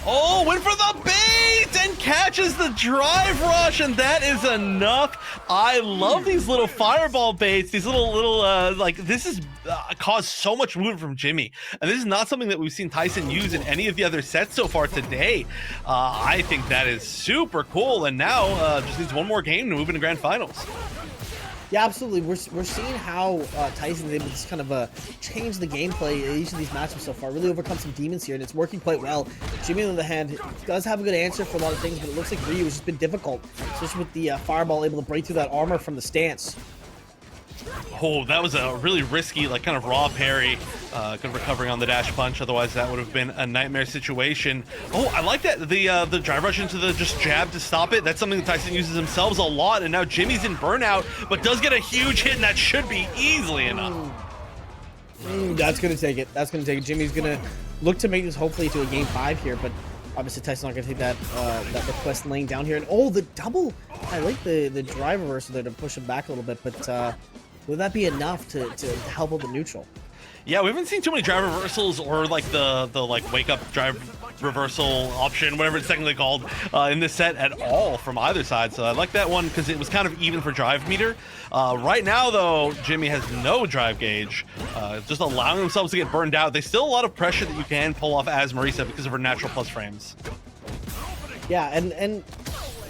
Oh, went for the bait and catches the drive rush, and that is enough. I love these little fireball baits, these little like, this has caused so much movement from Jimmy, and this is not something that we've seen Tayson use in any of the other sets so far today. I think that is super cool, and now just needs one more game to move into grand finals. Yeah, absolutely. We're seeing how Tyson's able to just kind of change the gameplay in each of these matchups so far, really overcome some demons here, and it's working quite well. Jimmy, on the other hand, does have a good answer for a lot of things, but it looks like Ryu has just been difficult, especially with the fireball able to break through that armor from the stance. Oh, that was a really risky, like, kind of raw parry. Good recovery on the dash punch. Otherwise, that would have been a nightmare situation. Oh, I like that. The drive rush into the just jab to stop it. That's something that Tayson uses themselves a lot. And now Jimmy's in burnout, but does get a huge hit, and that should be easily enough. That's going to take it. That's going to take it. Jimmy's going to look to make this hopefully to a game 5 here, but obviously Tyson's not going to take that request laying down here. And oh, the double. I like the drive reversal there to push him back a little bit, but will that be enough to help with the neutral? Yeah, we haven't seen too many drive reversals or like the like wake up drive reversal option, whatever it's technically called, in this set at all from either side. So I like that one because it was kind of even for drive meter. Right now, though, Jimmy has no drive gauge, just allowing themselves to get burned out. There's still a lot of pressure that you can pull off as Marisa because of her natural plus frames. Yeah, and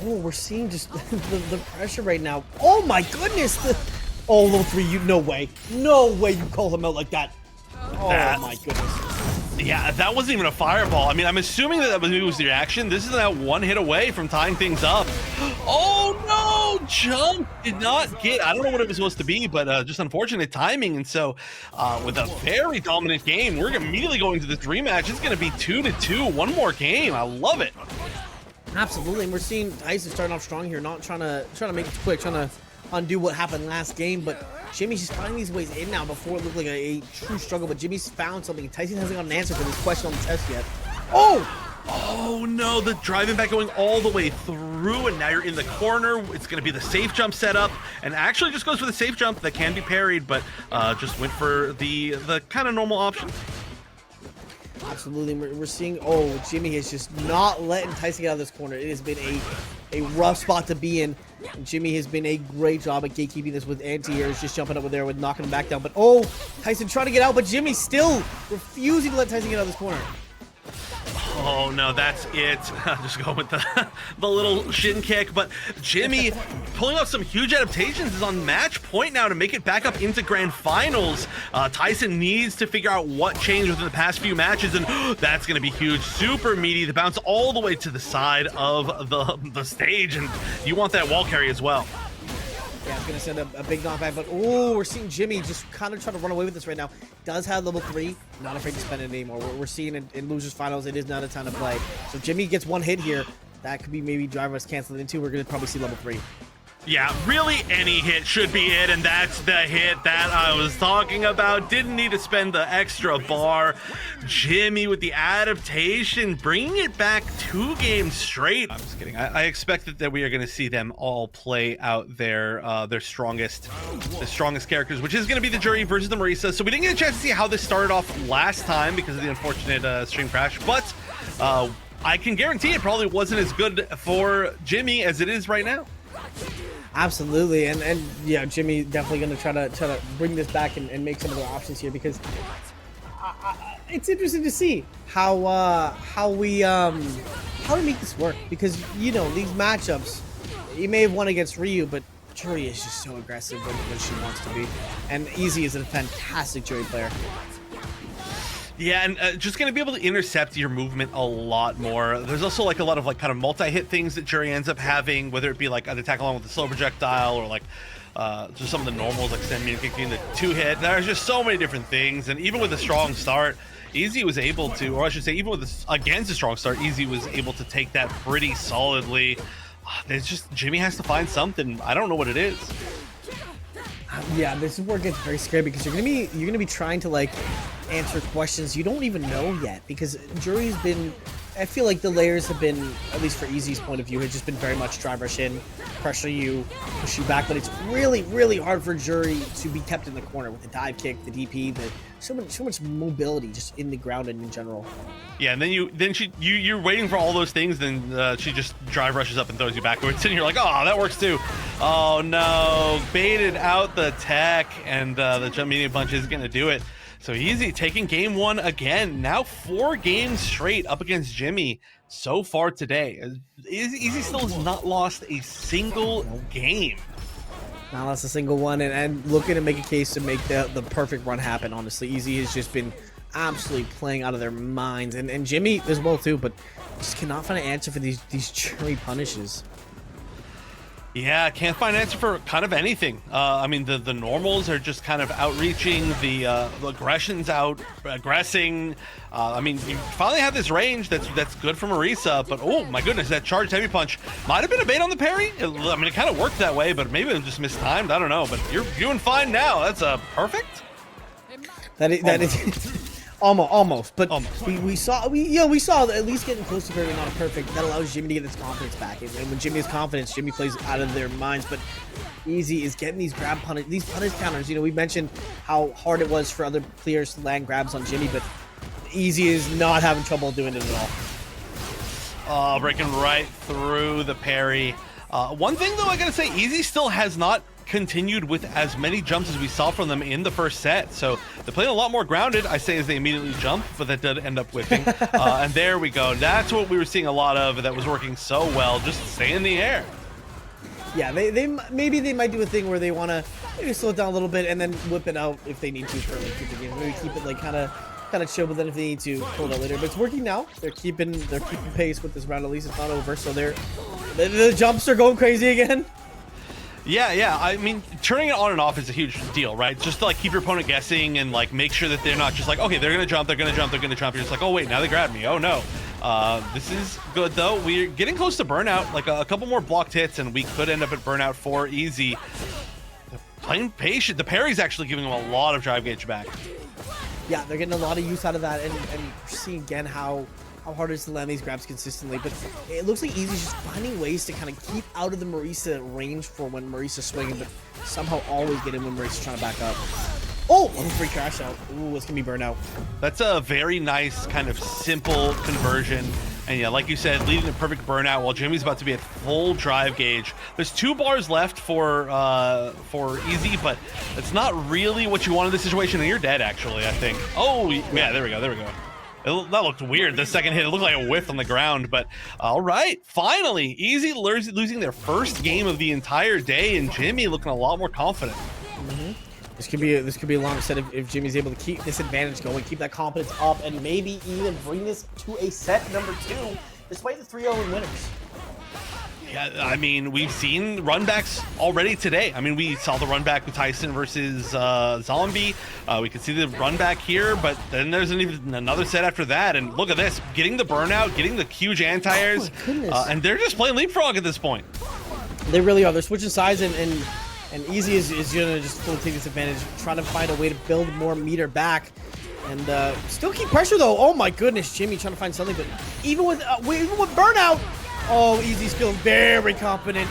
oh, we're seeing just the pressure right now. Oh my goodness! Oh, level 3, no way you call him out like that. Oh my goodness. Yeah, that wasn't even a fireball. I mean, I'm assuming that was the reaction. This is now one hit away from tying things up. Oh no, jump did not get, I don't know what it was supposed to be, but just unfortunate timing. And so with a very dominant game, we're immediately going to this rematch. It's going to be 2-2, one more game. I love it. Absolutely, and we're seeing Tayson starting off strong here, not trying to make it quick, trying to undo what happened last game, but Jimmy's just finding these ways in now before it looked like a true struggle, but Jimmy's found something. Tayson hasn't got an answer for this question on the test yet. Oh! Oh no, the driving back going all the way through, and now you're in the corner. It's going to be the safe jump setup, and actually just goes for the safe jump that can be parried, but just went for the kind of normal option. Absolutely, we're seeing, oh, Jimmy is just not letting Tayson get out of this corner. It has been a rough spot to be in. And Jimmy has been a great job at gatekeeping this with anti-airs, just jumping up with there with knocking him back down. But oh, Tayson trying to get out, but Jimmy still refusing to let Tayson get out of this corner. Oh no, that's it. Just go with the little shin kick, but Jimmy pulling off some huge adaptations, is on match point now to make it back up into grand finals. Tayson needs to figure out what changed within the past few matches, and that's going to be huge. Super meaty, the bounce all the way to the side of the stage, and you want that wall carry as well. Yeah, it's going to send a big knockback, but oh, we're seeing Jimmy just kind of trying to run away with this right now. Does have level 3, not afraid to spend it anymore. We're seeing in losers finals, it is not a time to play. So Jimmy gets one hit here. That could be maybe driver us canceling into. We're going to probably see level 3. Yeah, really any hit should be it, and that's the hit that I was talking about. Didn't need to spend the extra bar. Jimmy with the adaptation, bringing it back 2 games straight. I'm just kidding. I expected that we are going to see them all play out their strongest characters, which is going to be the Juri versus the Marisa. So we didn't get a chance to see how this started off last time because of the unfortunate stream crash, but I can guarantee it probably wasn't as good for Jimmy as it is right now. Absolutely, and yeah, Jimmy definitely going to try to bring this back and make some of the options here, because it's interesting to see how we make this work, because you know these matchups, you may have won against Ryu, but Juri is just so aggressive when she wants to be, and Easy is a fantastic Juri player. Yeah, and just going to be able to intercept your movement a lot more. There's also like a lot of like kind of multi-hit things that Juri ends up having, whether it be like an attack along with the slow projectile, or like just some of the normals like send me and kicking the 2-hit. There's just so many different things, and even with a strong start, Easy was able to, or I should say even with this, against a strong start, Easy was able to take that pretty solidly. There's just, Jimmy has to find something. I don't know what it is. Yeah, this is where it gets very scary, because you're gonna be trying to like answer questions you don't even know yet, because Juri's been, I feel like the layers have been, at least for Easy's point of view, have just been very much drive rush in, pressure you, push you back, but it's really hard for Juri to be kept in the corner with the dive kick, the DP, so much mobility just in the ground and in general. Yeah, and then you're waiting for all those things, then she just drive rushes up and throws you backwards, and you're like, oh, that works too. Oh no, baited out the tech, and the jump medium punch is gonna do it. So Easy taking game 1 again, now 4 games straight up against Jimmy so far today. Easy still has not lost a single game. Not lost a single one, and looking to make a case to make the perfect run happen, honestly. Easy has just been absolutely playing out of their minds, and Jimmy as well too, but just cannot find an answer for these Juri punishes. Yeah, can't find an answer for kind of anything. I mean, the normals are just kind of outreaching, the aggression's out aggressing. I mean, you finally have this range that's good for Marisa, but oh my goodness, that charged heavy punch might have been a bait on the parry. I mean, it kind of worked that way, but maybe it was just mistimed. I don't know, but you're doing fine now. That's perfect. That is almost, but almost. We saw at least getting close to very not a perfect. That allows Jimmy to get his confidence back, and when Jimmy has confidence, Jimmy plays out of their minds. But Easy is getting these these punish counters. You know, we mentioned how hard it was for other players to land grabs on Jimmy, but Easy is not having trouble doing it at all. Oh, breaking right through the parry. One thing though, I gotta say, Easy still has not continued with as many jumps as we saw from them in the first set, so they're playing a lot more grounded, I say, as they immediately jump, but that did end up whipping. And there we go. That's what we were seeing a lot of, that was working so well. Just stay in the air. Yeah, maybe they might do a thing where they want to maybe slow it down a little bit and then whip it out if they need to for like the game. Maybe keep it like kind of chill, but then if they need to pull it out later. But it's working now. They're keeping pace with this round. At least it's not over. So the jumps are going crazy again. Yeah. I mean, turning it on and off is a huge deal, right? Just to like keep your opponent guessing and like make sure that they're not just like, okay, they're gonna jump. You're just like, oh wait, now they grabbed me. Oh no. This is good though. We're getting close to burnout, like a couple more blocked hits and we could end up at burnout for Easy. Playing patient. The parry's actually giving him a lot of drive gauge back. Yeah, they're getting a lot of use out of that, and seeing again how hard it is to land these grabs consistently. But it looks like Easy's just finding ways to kind of keep out of the Marisa range for when Marisa's swinging, but somehow always get in when Marisa's trying to back up. Oh, free crash out. Ooh, it's gonna be burnout. That's a very nice kind of simple conversion. And yeah, like you said, leading to perfect burnout while Jimmy's about to be at full drive gauge. There's 2 bars left for Easy, but it's not really what you want in this situation, and you're dead, actually, I think. Oh, yeah, there we go, there we go. That looked weird, the second hit. It looked like a whiff on the ground, but all right, finally, Easy losing their first game of the entire day, and Jimmy looking a lot more confident. This could be a long set if Jimmy's able to keep this advantage going, keep that confidence up, and maybe even bring this to a set number 2, despite the 3-0 winners. Yeah, I mean, we've seen runbacks already today. I mean, we saw the runback with Tayson versus Zombie. We could see the runback here, but then there's even another set after that. And look at this, getting the burnout, getting the huge anti-airs, and they're just playing leapfrog at this point. They really are. They're switching sides, and Easy is gonna just fully take this advantage, trying to find a way to build more meter back, and still keep pressure though. Oh my goodness, Jimmy trying to find something, but even with burnout, oh, Easy's feeling very confident.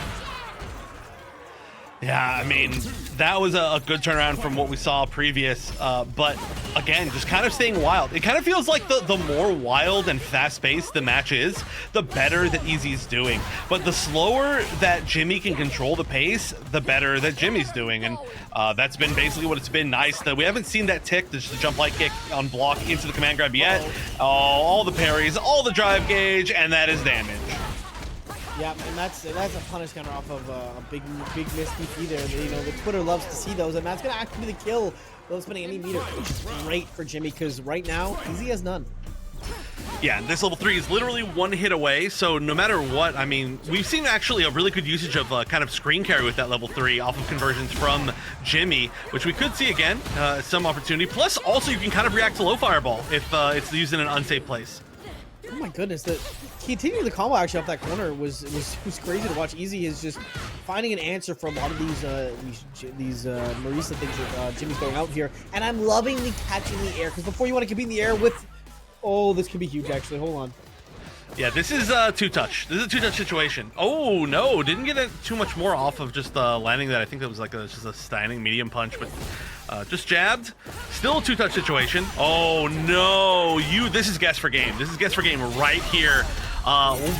Yeah, I mean, that was a good turnaround from what we saw previous, but again, just kind of staying wild. It kind of feels like the more wild and fast-paced the match is, the better that Easy's doing. But the slower that Jimmy can control the pace, the better that Jimmy's doing, and that's been basically what it's been. Nice that we haven't seen that tick, just the jump light kick on block into the command grab yet. Oh, all the parries, all the drive gauge, and that is damage. Yeah, and that's a punish counter off of a big miss DP there. You know, the Twitter loves to see those, and that's gonna actually be the kill without spending any meter, which is great for Jimmy because right now Easy has none. Yeah, this level 3 is literally 1 hit away, so no matter what, I mean, we've seen actually a really good usage of kind of screen carry with that level 3 off of conversions from Jimmy, which we could see again, some opportunity. Plus, also you can kind of react to low fireball if it's used in an unsafe place. Oh my goodness, continuing the combo actually off that corner was crazy to watch. Easy is just finding an answer for a lot of these Marisa things that Jimmy's going out here, and I'm loving the catch in the air because before you want to compete in the air with, oh, this could be huge actually. Hold on. Yeah, this is two-touch. This is a two-touch situation. Oh no, didn't get it too much more off of just landing that. I think that was like just a standing medium punch, but just jabbed. Still a two-touch situation. Oh no, this is guess for game. This is guess for game right here.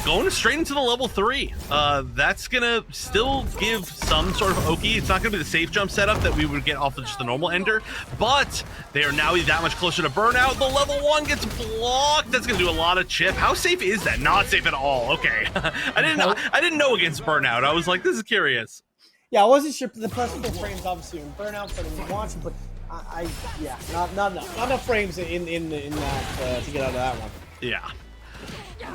Going straight into the level 3. That's gonna still give some sort of okie. It's not gonna be the safe jump setup that we would get off of just the normal ender, but they are now that much closer to burnout. The level 1 gets blocked. That's gonna do a lot of chip. How safe is that? Not safe at all. Okay. I didn't know against burnout. I was like, this is curious. Yeah, I wasn't sure. The plus 4 frames obviously in burnout, but I'm watching, but yeah, not enough frames in that to get out of that one. Yeah.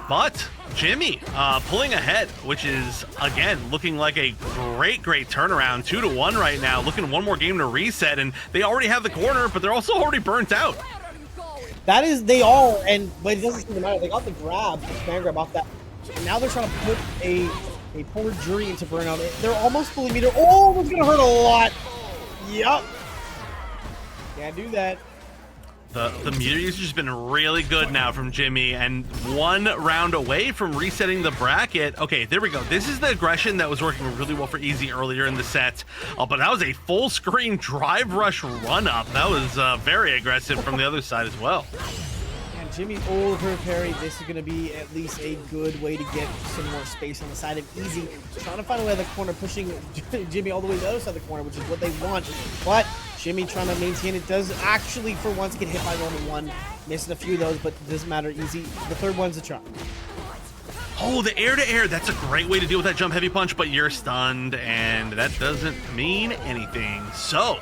But Jimmy pulling ahead, which is again looking like a great turnaround. 2-1 right now. Looking one more game to reset, and they already have the corner, but they're also already burnt out. That is, they are, but it doesn't seem to matter. They got the grab, the command grab off that, and now they're trying to put a poor Juri into burnout. They're almost fully meter. Oh, it's gonna hurt a lot. Yup. Can't do that. The meter usage has been really good now from Jimmy, and 1 round away from resetting the bracket. Okay, there we go. This is the aggression that was working really well for Easy earlier in the set. But that was a full screen drive rush run up. That was very aggressive from the other side as well. And Jimmy over parry. This is going to be at least a good way to get some more space on the side of Easy. Trying to find a way out of the corner, pushing Jimmy all the way to the other side of the corner, which is what they want. But Jimmy trying to maintain it, does actually for once get hit by only 1, missing a few of those, but it doesn't matter. Easy. The third one's a try. Oh, the air-to-air. That's a great way to deal with that jump heavy punch, but you're stunned, and that doesn't mean anything. So,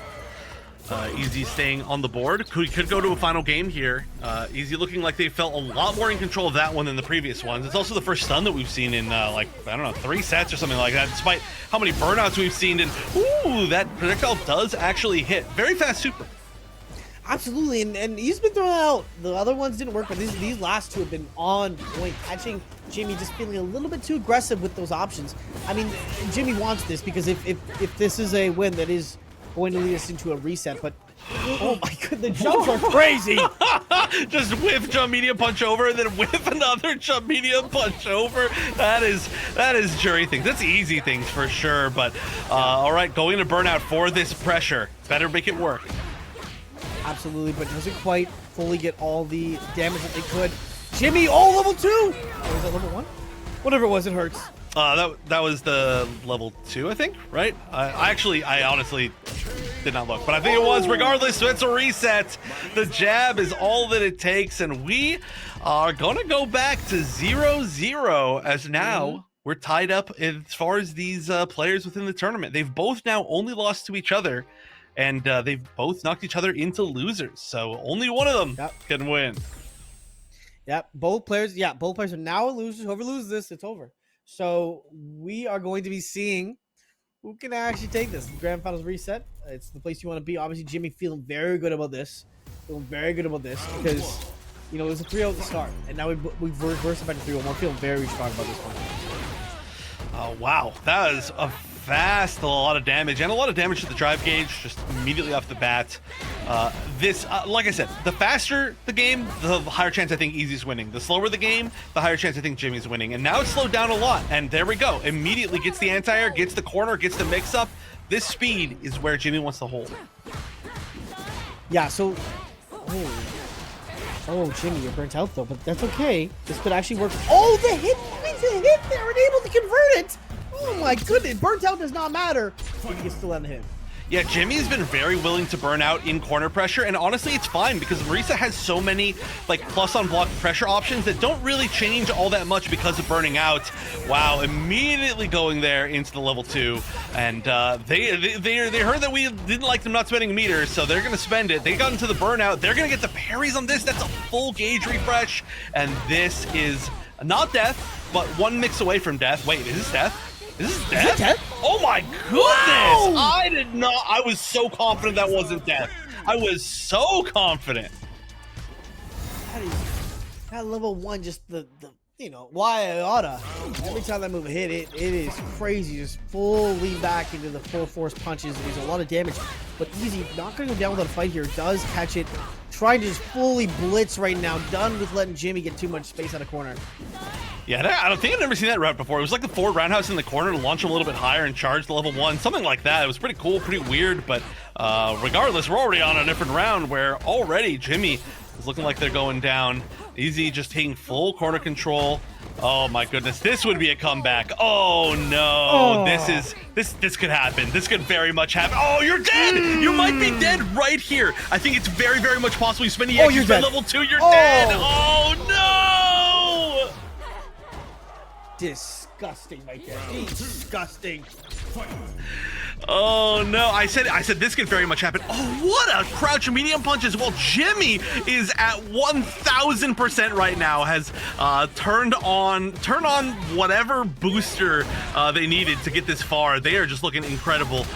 Easy staying on the board. We could go to a final game here. Easy looking like they felt a lot more in control of that one than the previous ones. It's also the first stun that we've seen in, like, I don't know, 3 sets or something like that, despite how many burnouts we've seen. And, ooh, that projectile does actually hit. Very fast super. Absolutely, and he's been throwing out. The other ones didn't work, but these last two have been on point. Catching Jimmy just feeling a little bit too aggressive with those options. I mean, Jimmy wants this because if this is a win, that is going to lead us into a reset. But oh my god, the jumps are crazy. Just whiff jump medium punch over, and then whiff another jump medium punch over. That is Juri things. That's easy things for sure. But all right, going to burnout for this pressure. Better make it work. Absolutely, but doesn't quite fully get all the damage that they could. Jimmy, oh, level 2! Or was that level 1? Whatever it was, it hurts. That was the level 2, I think, right? I honestly did not look, but I think it was. Regardless, so it's a reset. The jab is all that it takes, and we are gonna go back to 0-0 as now we're tied up as far as these players within the tournament. They've both now only lost to each other, and they've both knocked each other into losers. So only one of them can win. Yep, both players are now losers. Whoever loses this, it's over. So we are going to be seeing who can actually take this. The Grand Finals reset. It's the place you want to be. Obviously, Jimmy feeling very good about this. Because, you know, it was a 3-0 at the start. And now we've reversed it back to 3-1. We're feeling very strong about this one. Oh, wow. That is a fast, a lot of damage, and a lot of damage to the drive gauge just immediately off the bat. Like I said, the faster the game, the higher chance I think Easy's winning. The slower the game, the higher chance I think Jimmy's winning. And now it's slowed down a lot, and there we go. Immediately gets the anti-air, gets the corner, gets the mix-up. This speed is where Jimmy wants to hold. Yeah, so... Oh, Jimmy, you're burnt out, though, but that's okay. This could actually work. Oh, the hit! It's a hit there, and able to convert it! Oh my goodness, burnt out does not matter. He can still end the hit. Yeah, Jimmy's been very willing to burn out in corner pressure, and honestly, it's fine because Marisa has so many like plus on block pressure options that don't really change all that much because of burning out. Wow, immediately going there into the level 2, and they heard that we didn't like them not spending meters, so they're gonna spend it. They got into the burnout. They're gonna get the parries on this. That's a full gauge refresh, and this is not death, but one mix away from death. Wait, is this death? Is this death? Is it death? Oh my goodness! Wow! I was so confident that wasn't death. I was so confident. That level 1, just the you know, why I oughta. Every time that move hit, it is crazy. Just fully back into the full force punches. There's a lot of damage, but Easy not gonna go down without a fight here. Does catch it. Trying to just fully blitz right now. Done with letting Jimmy get too much space out of corner. Yeah, I don't think I've never seen that route before. It was like the forward roundhouse in the corner to launch him a little bit higher and charge the level 1. Something like that. It was pretty cool, pretty weird, but regardless, we're already on a different round where already Jimmy is looking like they're going down. Easy just taking full corner control. Oh my goodness, this would be a comeback. Oh no, this could happen. This could very much happen. Oh, you're dead! You might be dead right here. I think it's very, very much possible you spend EX, you spend level 2, you're dead. Oh no! Disgusting right there. Disgusting. Oh no, I said this could very much happen. Oh, what a crouch medium punch as well. Jimmy is at 1000% right now, has turned on whatever booster they needed to get this far. They are just looking incredible.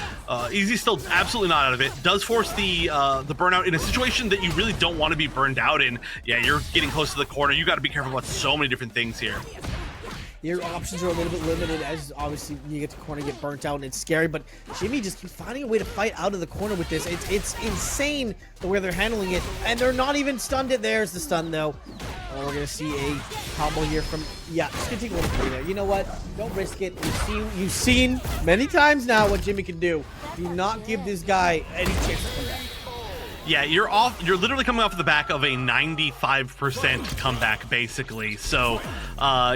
Easy still absolutely not out of it. Does force the burnout in a situation that you really don't want to be burned out in. Yeah, you're getting close to the corner. You got to be careful about so many different things here. Your options are a little bit limited as obviously you get to corner, get burnt out, and it's scary, but Jimmy just keeps finding a way to fight out of the corner with this. It's insane the way they're handling it, and they're not even stunned it. There's the stun, though. Oh, we're going to see a combo here from, yeah, just going to take a little play there. You know what? Don't risk it. You've seen many times now what Jimmy can do. Do not give this guy any chance to come back. Yeah, you're literally coming off the back of a 95% comeback, basically. So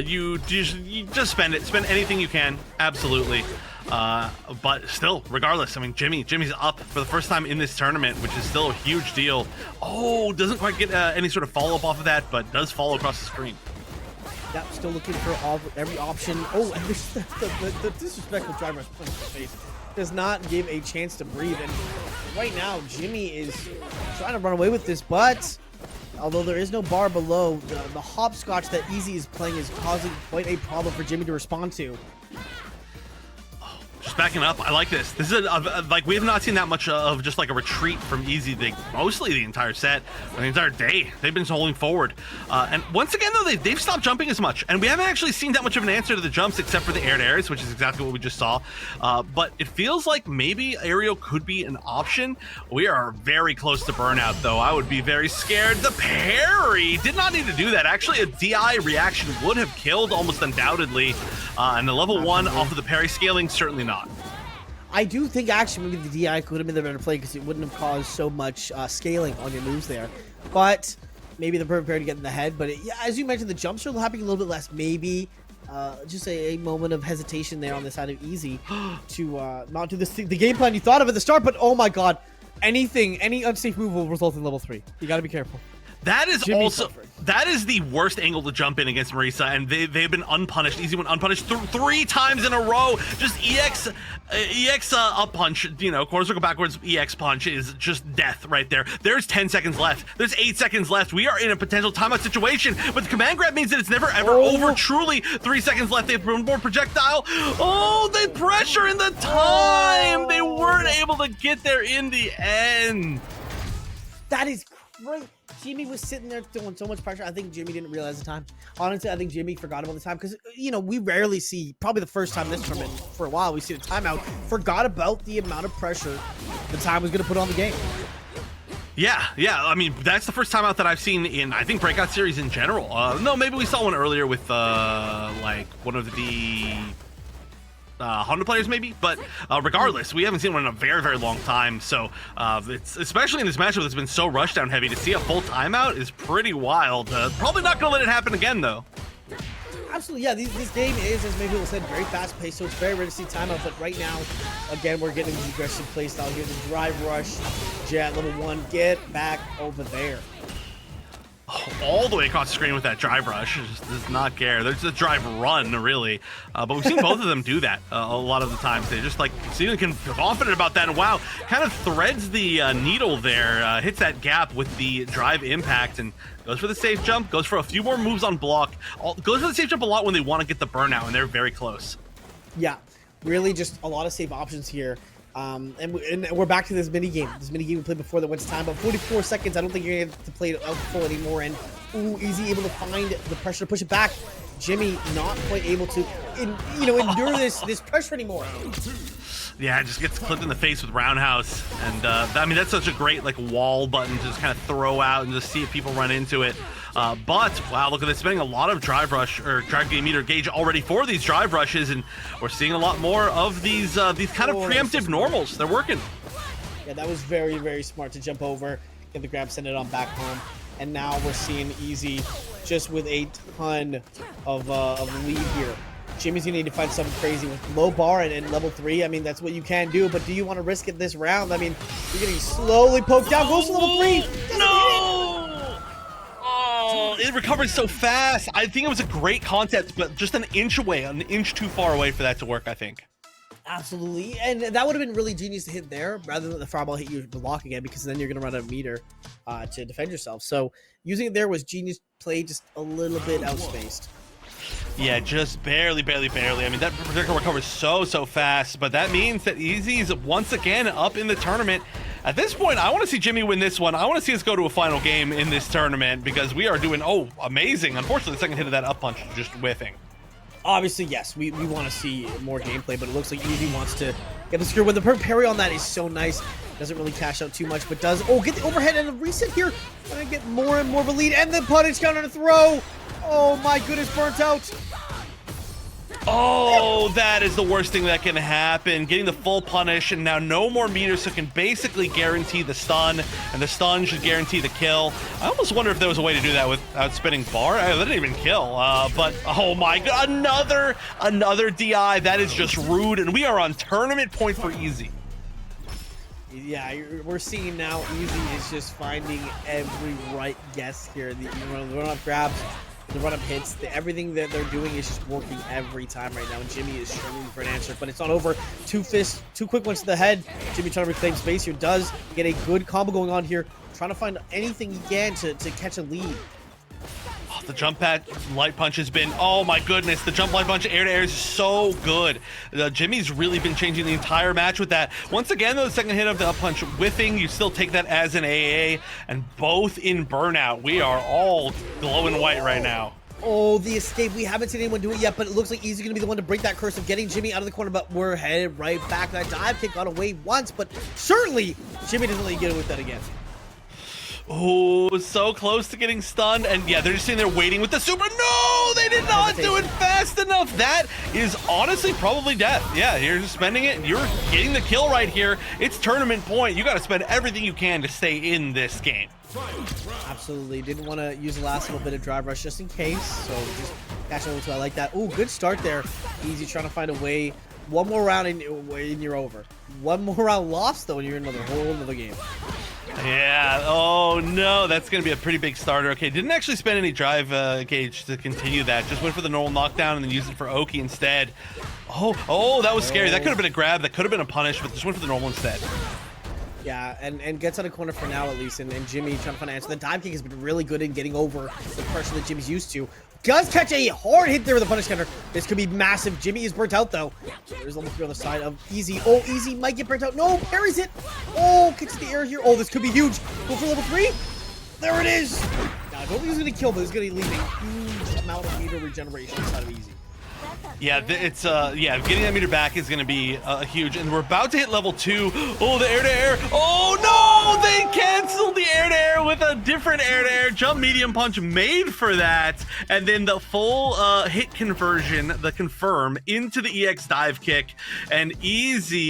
you just spend anything you can, absolutely. But still, regardless, I mean, Jimmy's up for the first time in this tournament, which is still a huge deal. Oh, doesn't quite get any sort of follow-up off of that, but does follow across the screen. Yeah, still looking for every option. Oh, and the disrespectful driver punch in the face does not give a chance to breathe. And right now, Jimmy is trying to run away with this, but although there is no bar below, the hopscotch that Easy is playing is causing quite a problem for Jimmy to respond to. Just backing up. I like this. This is like we have not seen that much of just like a retreat from Easy mostly the entire set, the entire day. They've been holding forward, and once again though they've stopped jumping as much, and we haven't actually seen that much of an answer to the jumps except for the air to airs, which is exactly what we just saw. But it feels like maybe aerial could be an option. We are very close to burnout though. I would be very scared. The parry did not need to do that. Actually, a DI reaction would have killed almost undoubtedly, and the level 1 off of the parry scaling, certainly not. I do think actually maybe the DI could have been the better play because it wouldn't have caused so much scaling on your moves there. But maybe the perfect parry to get in the head. But yeah, as you mentioned, the jumps are happening a little bit less. Maybe just a moment of hesitation there on the side of Easy to not do the game plan you thought of at the start. But oh my god, any unsafe move will result in level 3. You got to be careful. That is Jimmy's also suffering. That is the worst angle to jump in against Marisa, and they've been unpunished. Easy went unpunished 3 times in a row. Just EX up punch, you know, quarter circle backwards EX punch is just death right there. There's 10 seconds left. There's 8 seconds left. We are in a potential timeout situation, but the command grab means that it's never ever over. Truly, 3 seconds left. They have one more projectile. Oh, they pressure in the time. They weren't able to get there in the end. That is great. Jimmy was sitting there throwing so much pressure. I think Jimmy didn't realize the time. Honestly, I think Jimmy forgot about the time because, you know, we rarely see, probably the first time this tournament for a while, we see the timeout. Forgot about the amount of pressure the time was going to put on the game. Yeah. I mean, that's the first timeout that I've seen in, I think, Breakout series in general. No, maybe we saw one earlier with, like, one of the 100 players maybe, but regardless, we haven't seen one in a very, very long time. So it's especially in this matchup that's been so rushdown heavy, to see a full timeout is pretty wild. Probably not gonna let it happen again though. Absolutely, yeah. This game is, as many people said, very fast paced, so it's very rare to see timeout. But right now, again, we're getting the aggressive play style here. The drive rush, Jet level 1, get back over there. All the way across the screen with that drive rush. Just does not care. There's a drive run, really. But we've seen both of them do that a lot of the times. They just like seem confident about that. And wow, kind of threads the needle there. Hits that gap with the drive impact and goes for the safe jump. Goes for a few more moves on block. Goes for the safe jump a lot when they want to get the burnout, and they're very close. Yeah, really just a lot of safe options here. And we're back to this mini game. This mini game we played before that went to time, but 44 seconds. I don't think you're able to play it out full anymore. And ooh, Easy able to find the pressure to push it back. Jimmy not quite able to, endure this pressure anymore. Yeah, it just gets clipped in the face with Roundhouse, and I mean that's such a great like wall button to just kind of throw out and just see if people run into it. But wow, look at this, spending a lot of drive rush or drive game meter gauge already for these drive rushes, and we're seeing a lot more of these kind of preemptive normals. They're working. Yeah, that was very, very smart to jump over, get the grab, send it on back home, and now we're seeing Easy just with a ton of lead here. Jimmy's gonna need to find something crazy with low bar and level 3. I mean, that's what you can do, but do you want to risk it this round? I mean, you're getting slowly poked down. Goes to level 3. No! Oh, it recovered so fast. I think it was a great concept, but just an inch away, an inch too far away for that to work, I think. Absolutely, and that would have been really genius to hit there rather than the fireball hit you block again, because then you're gonna run out of meter to defend yourself. So using it there was genius play, just a little bit outspaced. Yeah, just barely. I mean, that projectile recovers so fast, but that means that Easy's once again up in the tournament. At this point, I want to see Jimmy win this one. I want to see us go to a final game in this tournament, because we are doing, amazing. Unfortunately, the second hit of that up punch is just whiffing. Obviously, yes, we want to see more gameplay, but it looks like Easy wants to get the screw. When the parry on that is so nice, doesn't really cash out too much, but does, get the overhead and a reset here. Gonna get more and more of a lead, and the punish counter to throw. Oh my goodness, burnt out. Oh, that is the worst thing that can happen. Getting the full punish, and now no more meters, so can basically guarantee the stun, and the stun should guarantee the kill. I almost wonder if there was a way to do that without spinning bar. That didn't even kill, but oh my god, another DI. That is just rude, and we are on tournament point for Easy. Yeah, we're seeing now Easy is just finding every right guess here. The run-up grabs, the run-up hits, everything that they're doing is just working every time right now, and Jimmy is struggling for an answer, but it's not over. 2 fists, 2 quick ones to the head. Jimmy trying to reclaim space here, does get a good combo going on here, trying to find anything he can to catch a lead. Oh, The jump pad light punch has been, oh my goodness, the jump light punch air to air is so good. Jimmy's really been changing the entire match with that. Once again, though, the second hit of the up punch whiffing, you still take that as an AA, and both in burnout. We are all glowing white right now. Oh, the escape. We haven't seen anyone do it yet, but it looks like Easy going to be the one to break that curse of getting Jimmy out of the corner, but we're headed right back. That dive kick got away once, but certainly Jimmy doesn't let you get away with that again. Oh, so close to getting stunned, and yeah, they're just sitting there waiting with the super. No, they did not do it fast enough. That is honestly probably death. Yeah, you're just spending it, and you're getting the kill right here. It's tournament point. You got to spend everything you can to stay in this game. Absolutely. Didn't want to use the last little bit of drive rush just in case, so just catch over to. I like that. Oh, good start there. Easy trying to find a way. One more round and you're over. One more round lost though, and you're in another whole another game. Yeah, oh no, that's going to be a pretty big starter. Okay, didn't actually spend any drive gauge to continue that. Just went for the normal knockdown and then used it for Oki instead. Oh, that was scary. That could have been a grab, that could have been a punish, but just went for the normal instead. Yeah, and gets out of corner for now at least, and Jimmy trying to find an answer. The dive kick has been really good in getting over the pressure that Jimmy's used to. Does catch a hard hit there with a punish counter. This could be massive. Jimmy is burnt out though. There's level 3 on the side of Easy. Oh, Easy might get burnt out. No, parries it. Oh, kicks the air here. Oh, this could be huge. Go for level 3. There it is. Now, I don't think he's going to kill, but he's going to leave a huge amount of meter regeneration inside of Easy. Yeah, it's yeah, getting that meter back is going to be huge, and we're about to hit level 2. Oh, the air to air. Oh no, they canceled the air to air with a different air to air jump medium punch made for that, and then the full hit conversion, the confirm into the EX dive kick, and Easy